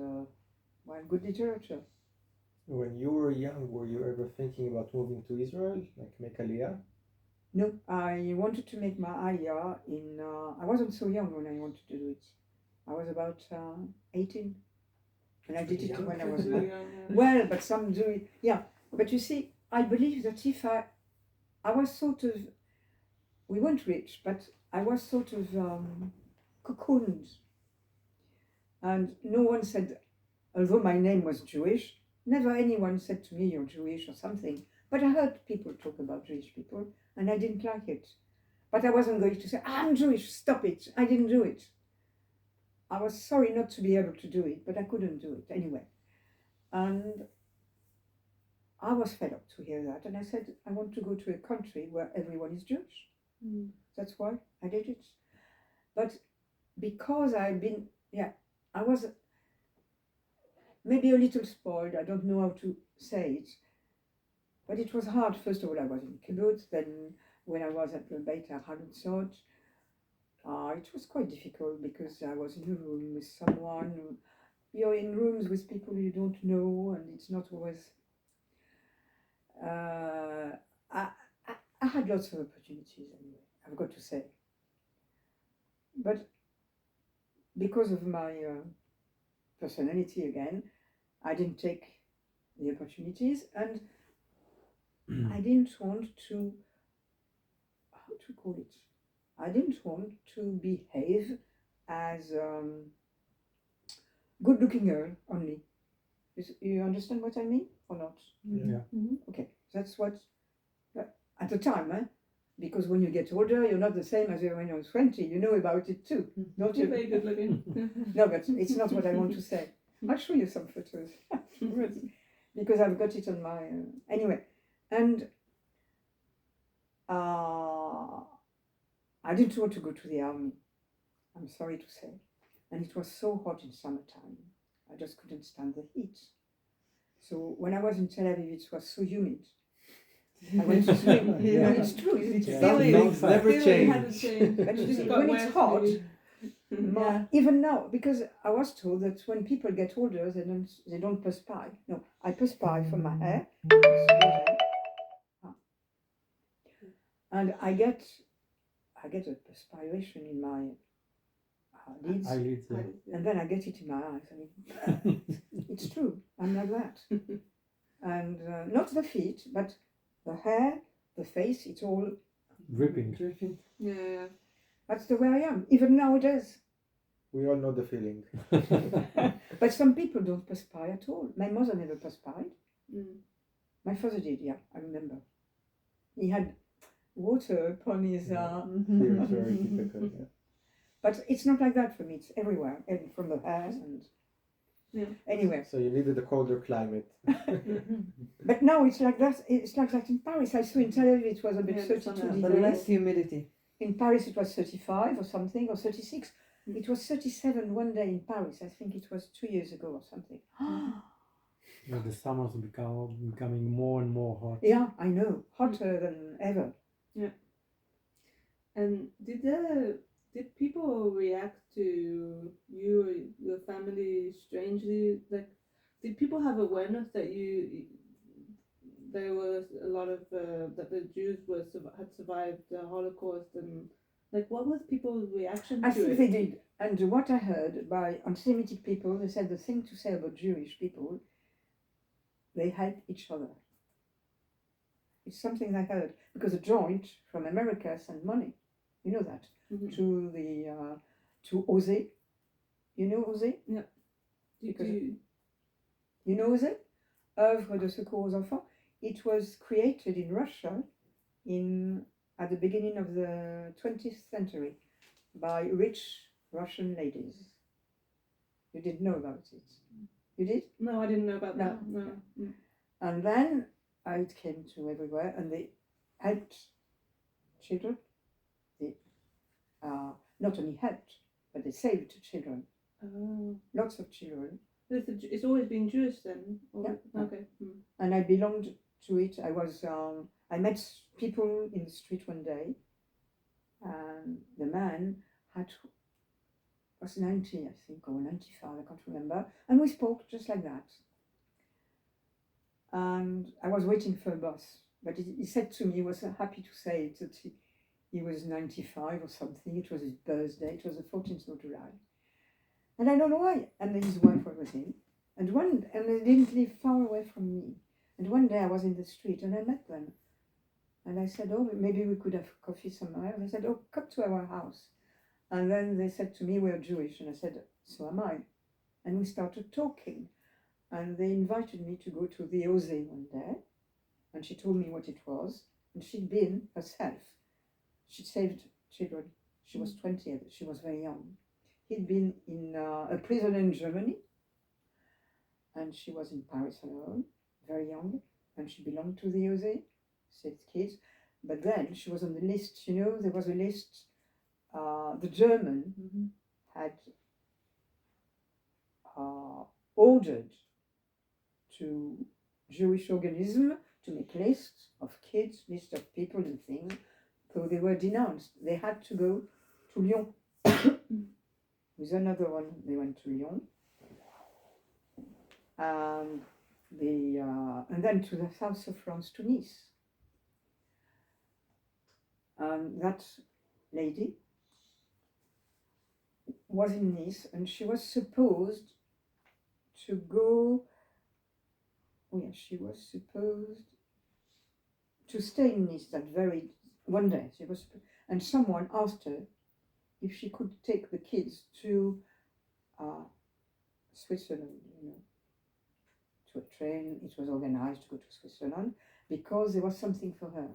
good literature. When you were young, were you ever thinking about moving to Israel, like make Aliyah? No, I wanted to make my Aliyah I wasn't so young when I wanted to do it. I was about 18. And I did it when I was young. Well, but some do it. Yeah, but you see, I believe that if I was sort of, we weren't rich, but I was sort of cocooned. And no one said, although my name was Jewish, never anyone said to me, you're Jewish or something. But I heard people talk about Jewish people, and I didn't like it. But I wasn't going to say, I'm Jewish, stop it. I didn't do it. I was sorry not to be able to do it, but I couldn't do it anyway. And I was fed up to hear that. And I said, I want to go to a country where everyone is Jewish. That's why I did it. But because I was maybe a little spoiled. I don't know how to say it. But it was hard. First of all, I was in kibbutz. Then when I was at the Beit HaChalutzot, it was quite difficult because I was in a room with someone. You're in rooms with people you don't know, and it's not always... I had lots of opportunities anyway, I've got to say. But because of my personality again, I didn't take the opportunities, and I didn't want to, how to call it? I didn't want to behave as good-looking girl only. You understand what I mean or not? Yeah. Okay, that's what, at the time, because when you get older, you're not the same as when you're 20. You know about it too, don't you? Very good looking. No, but it's not what I want to say. I'll show you some photos because I've got it on my anyway. And I didn't want to go to the army. I'm sorry to say, and it was so hot in summertime. I just couldn't stand the heat. So when I was in Tel Aviv, it was so humid. I went to swim. Yeah. No, it's true, isn't it? Yeah, things never Hasn't change. changed. But you see, Got when it's wet hot, really. Yeah. even now, because I was told that when people get older, they don't perspire. No, I perspire from my hair, and I get a perspiration in my lids, Eyelids, yeah. and then I get it in my eyes. I mean, it's true. I'm like that, and not the feet, but the hair, the face. It's all Dripping. Yeah. That's the way I am, even nowadays. We all know the feeling. But some people don't perspire at all. My mother never perspired. Mm. My father did, yeah, I remember. He had water upon his. Here it's very typical. Yeah. But it's not like that for me. It's everywhere, and from the hairs and. Yeah. Anyway, So you needed a colder climate. but now it's like that. It's like that in Paris. I saw in Tel Aviv it was about Yeah, 32 the But degrees. less humidity. In Paris it was 35 or something, or 36. Mm. It was 37 one day in Paris. I think it was 2 years ago or something. Yeah, the summers becoming more and more hot. Yeah, I know, hotter than ever. And did people react to you or your family strangely? Like, did people have awareness that there was a lot of that the Jews had survived the Holocaust, and like what was people's reaction I to think it? they did. And what I heard by anti-Semitic people, they said the thing to say about Jewish people, they help each other. It's something I heard because a joint from America sent money. You know that Mhm. to the to Ose. You know Ose? Did because- you? You know Ose? Œuvre de secours aux enfants. It was created in Russia at the beginning of the 20th century by rich Russian ladies. You didn't know about it. You did? No, I didn't know about No. that. No. Mm. And then it came to everywhere, and they helped children. They not only helped, but they saved children. Oh. Lots of children. It's always been Jewish then? Or, Yeah. okay. Mm. And I belonged to it. I met people in the street one day, and the man was 90, I think, or 95, I can't remember, and we spoke just like that. And I was waiting for a bus, but he said to me, he was happy to say it, that he was 95 or something. It was his birthday. It was the 14th of July, and I don't know why. And his wife was with him, and they didn't live far away from me. And one day I was in the street and I met them, and I said, "Oh, maybe we could have coffee somewhere." And they said, "Oh, come to our house." And then they said to me, "We're Jewish," and I said, "So am I." And we started talking. And they invited me to go to the Ose one day, and she told me what it was. And she'd been herself. She saved children. She was 20, she was very young. He'd been in a prison in Germany, and she was in Paris alone, very young, and she belonged to the Ose, saved kids. But then she was on the list, there was a list. The German Mm-hmm. had ordered to Jewish organism to make lists of kids, list of people and things. So they were denounced. They had to go to Lyon. With another one, they went to Lyon. And then to the south of France, to Nice. And that lady was in Nice, and she was supposed to go. Oh yeah, she was supposed to stay in Nice that very one day. And someone asked her if she could take the kids to Switzerland, to a train. It was organized to go to Switzerland because there was something for her.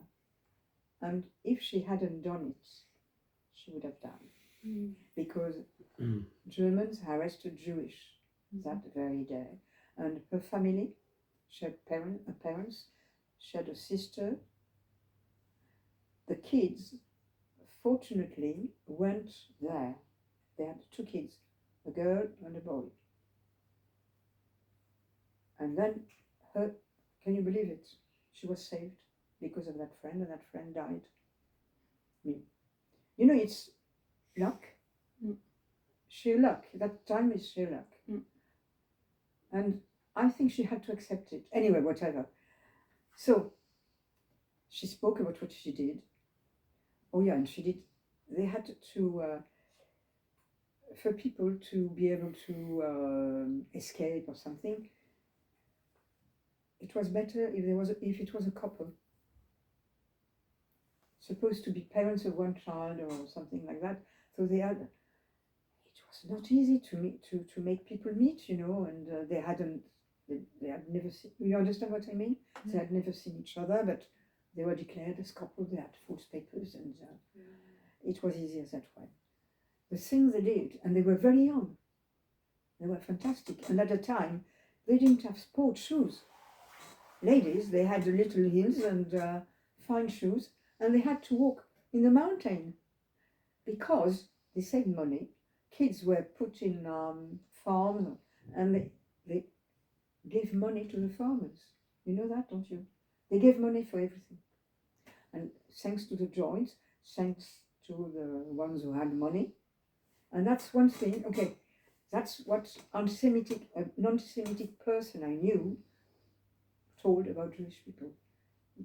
And if she hadn't done it, she would have died. Mm. Because Germans arrested Jewish that very day. And her family, she had parents, she had a sister. The kids, fortunately, went there. They had 2 kids, a girl and a boy. And then can you believe it? She was saved because of that friend, and that friend died. It's luck. Mm. Sheer luck. That time is sheer luck. Mm. And I think she had to accept it. Anyway, whatever. So, she spoke about what she did. Oh yeah, and she did. They had to, for people to be able to escape or something, it was better if it was a couple. Supposed to be parents of one child or something like that. So it was it's not easy to meet to make people meet, you know, and they had never seen. You understand what I mean? They had never seen each other, but they were declared as couple. They had false papers, and it was easier that way. The things they did, and they were very young. They were fantastic, and at the time, they didn't have sport shoes. Ladies, they had the little heels and fine shoes, and they had to walk in the mountain because they saved money. Kids were put in farms, and they gave money to the farmers. You know that, don't you? They gave money for everything. And thanks to the joints, thanks to the ones who had money. And that's one thing, okay, that's what a non-Semitic person I knew told about Jewish people.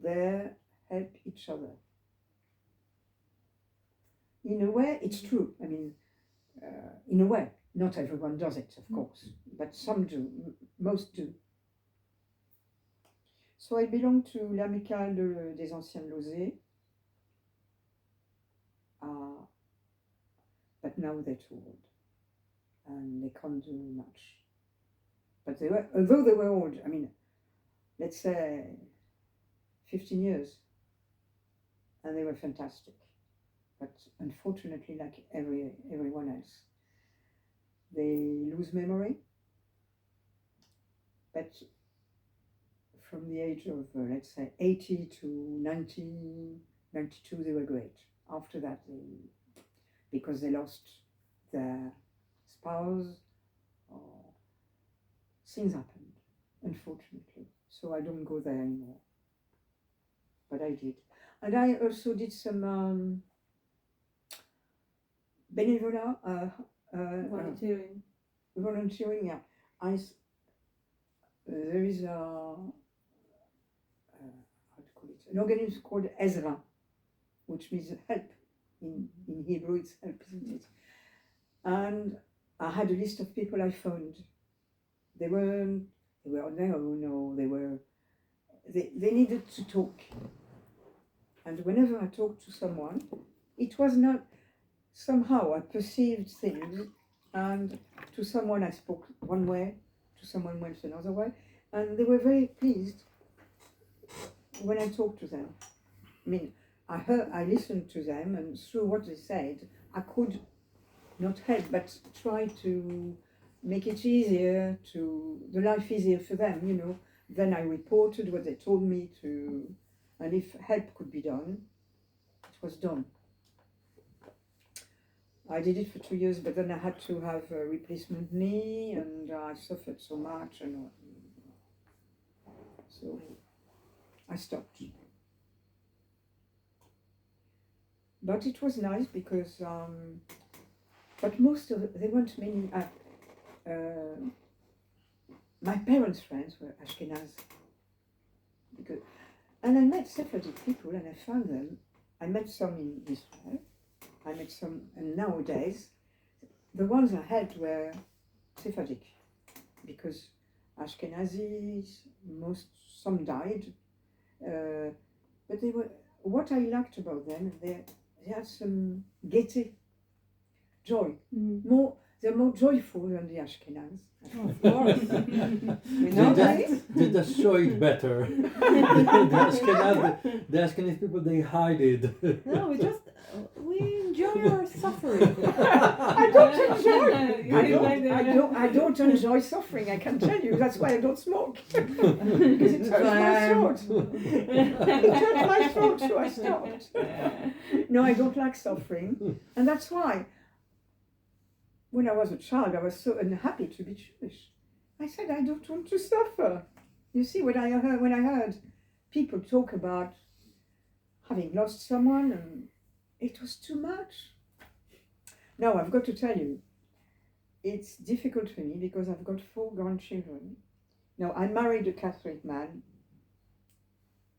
They help each other. In a way, it's true. I mean, in a way, not everyone does it, of course, but some do, most do. So I belong to l'Amicale des Anciens Lausais, but now they're too old and they can't do much. But they were, although they were old, I mean, let's say 15 years, and they were fantastic. But unfortunately, like everyone else, they lose memory. But from the age of, let's say, 80 to 90, 92, they were great. After that, because they lost their spouse, or things happened, unfortunately. So I don't go there anymore. But I did. And I also did some benevola, volunteering, yeah. There is how to call it, an organism called Ezra, which means help. In Hebrew, it's help, isn't it? And I had a list of people I phoned. They were on their own, or they needed to talk. And whenever I talked to someone, it was not somehow I perceived things, and to someone I spoke one way, to someone else another way, and they were very pleased when I talked to them. I mean, I listened to them, and through what they said, I could not help but try to make it easier, the life easier for them, you know. Then I reported what they told me to, and if help could be done, it was done. I did it for 2 years, but then I had to have a replacement knee, and I suffered so much, and so I stopped. But it was nice because, but most of they weren't many. My parents' friends were Ashkenaz, and I met Sephardic people, and I found them. I met some in Israel. I met some, and nowadays, the ones I helped were Sephardic, because Ashkenazis, some died, but they were. What I liked about them, they had some gaiety, joy. They're more joyful than the Ashkenaz. Of course. They just show it better. the Ashkenaz people, they hide it. No, we enjoy our suffering. I don't enjoy suffering, I can tell you. That's why I don't smoke. Because it hurts my throat. It hurts my throat, so I stopped. No, I don't like suffering. And that's why, when I was a child, I was so unhappy to be Jewish. I said, I don't want to suffer. You see, when I heard people talk about having lost someone, and it was too much. Now, I've got to tell you, it's difficult for me because I've got 4 grandchildren. Now, I married a Catholic man,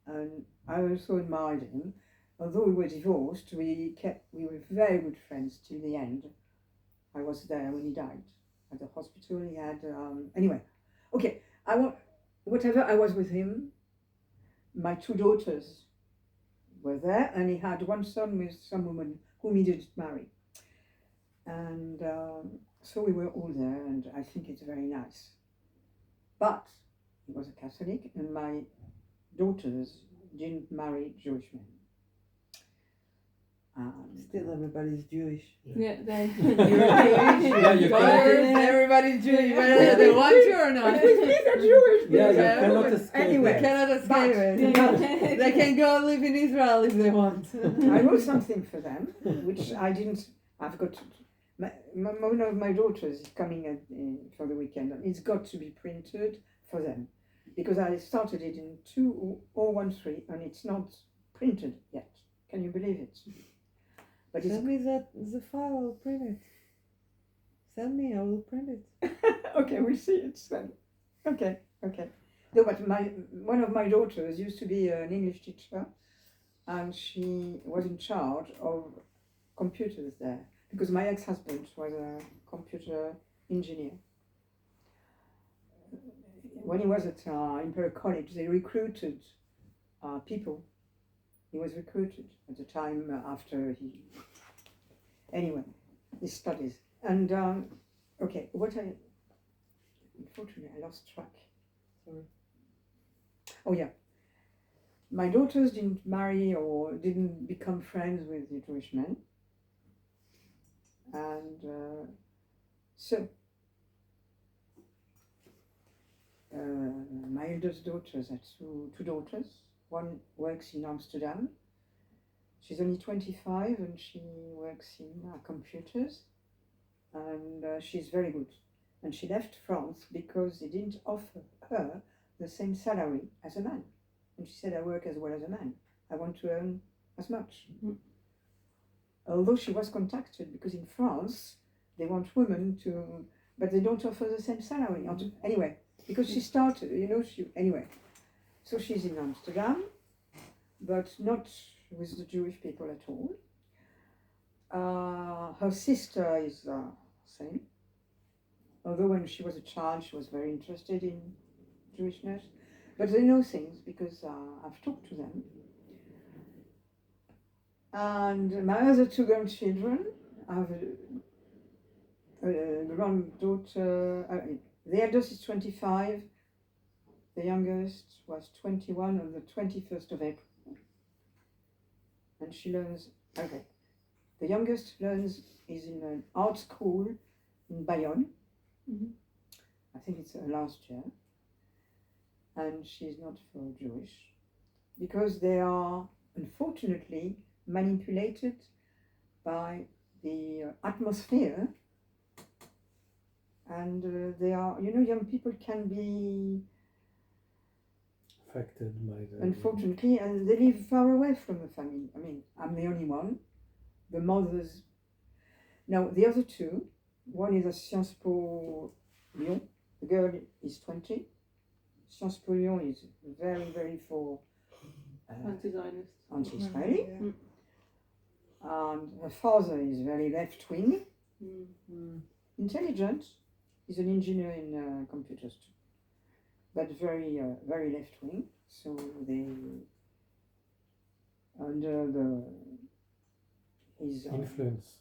and I also admired him. Although we were divorced, we were very good friends till the end. I was there when he died at the hospital. He had anyway. Okay, I was with him. My 2 daughters were there, and he had 1 son with some woman whom he didn't marry. And So we were all there, and I think it's very nice. But he was a Catholic, and my daughters didn't marry Jewish men. Still, everybody's Jewish. Yeah, they. Yeah, you Daughters, everybody's Jewish, whether they want to or not. They're Jewish. Yeah, you Yeah. cannot escape Anyway, They it. cannot escape But- it. They can go live in Israel if they want. I wrote something for them, which I didn't. I've got one of my daughters is coming for the weekend. It's got to be printed for them because I started it in 2013 and it's not printed yet. Can you believe it? But it's Send me the file, I'll print it. Send me, I will print it. okay. We'll see it then. Okay. No, but one of my daughters used to be an English teacher, and she was in charge of computers there because my ex-husband was a computer engineer. When he was at Imperial College, they recruited people. He was recruited at the time after he. Anyway, his studies and okay. Unfortunately, I lost track. Sorry. Oh yeah. My daughters didn't marry or didn't become friends with the Jewish men. And so my eldest daughters had two daughters. One works in Amsterdam. She's only 25 and she works in computers. And she's very good. And she left France because they didn't offer her the same salary as a man. And she said, I work as well as a man. I want to earn as much. Mm. Although she was contacted because in France, they want women to, but they don't offer the same salary. Anyway, because she started, anyway. So she's in Amsterdam, but not with the Jewish people at all. Her sister is same. Although when she was a child, she was very interested in Jewishness. But they know things because I've talked to them. And my other two grandchildren, I have a granddaughter, the eldest is 25, the youngest was 21 on the 21st of April. And she learns, the youngest is in an art school in Bayonne. Mhm. I think it's her last year. And she's not for Jewish because they are unfortunately manipulated by the atmosphere, and they are, young people can be Affected by the. unfortunately, and they live far away from the family. I mean, I'm the only one. The mothers. Now the other two, one is at Sciences Po Lyon. The girl is 20. Sciences Po Lyon is very, very for Anti-Zionist. anti-Israeli. Yeah. And her father is very left-wing, Mm. intelligent. He's an engineer in computers too, but very, very left-wing. So they under his Influence.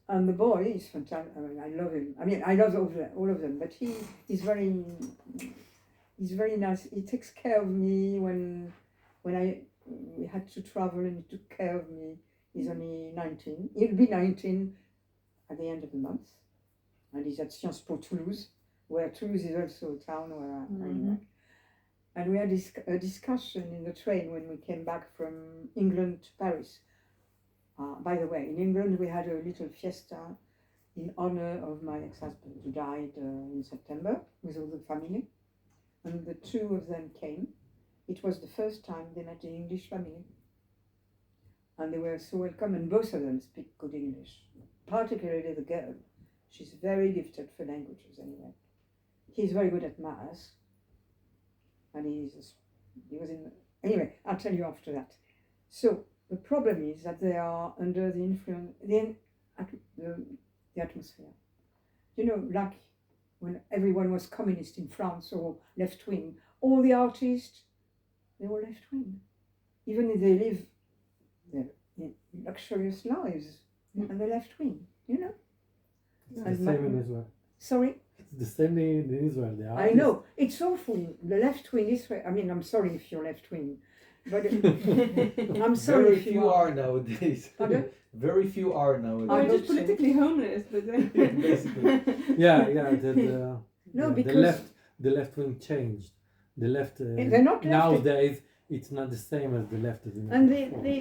and the boy is fantastic. I mean, I love him. I mean, I love all of them. But he's very nice. He takes care of me when we had to travel, and he took care of me. He's only 19. He'll be 19 at the end of the month. And he's at Sciences Po Toulouse, where Toulouse is also a town where anyway. And we had a discussion in the train when we came back from England to Paris. By the way, in England we had a little fiesta in honor of my ex-husband who died in September with all the family. And the two of them came. It was the first time they met an English family. And they were so welcome, and both of them speak good English, particularly the girl. She's very gifted for languages anyway. He's very good at maths, and he was in, anyway, I'll tell you after that. So the problem is that they are under the influence, the atmosphere. Like when everyone was communist in France or left-wing, all the artists, they were left-wing. Even if they live luxurious lives, and they're left-wing, It's And the my- same in Israel. Sorry? It's the same in Israel. The I artists- know. It's awful. The left wing Israel. I mean, I'm sorry if you're left wing. But I'm sorry Very if you few are. are nowadays. Pardon? Very few are Or nowadays. I just hope so. politically homeless, but then Basically. Yeah, the No, yeah, because the left wing changed. The left they're not left. nowadays it's not the same as the left as in and before. the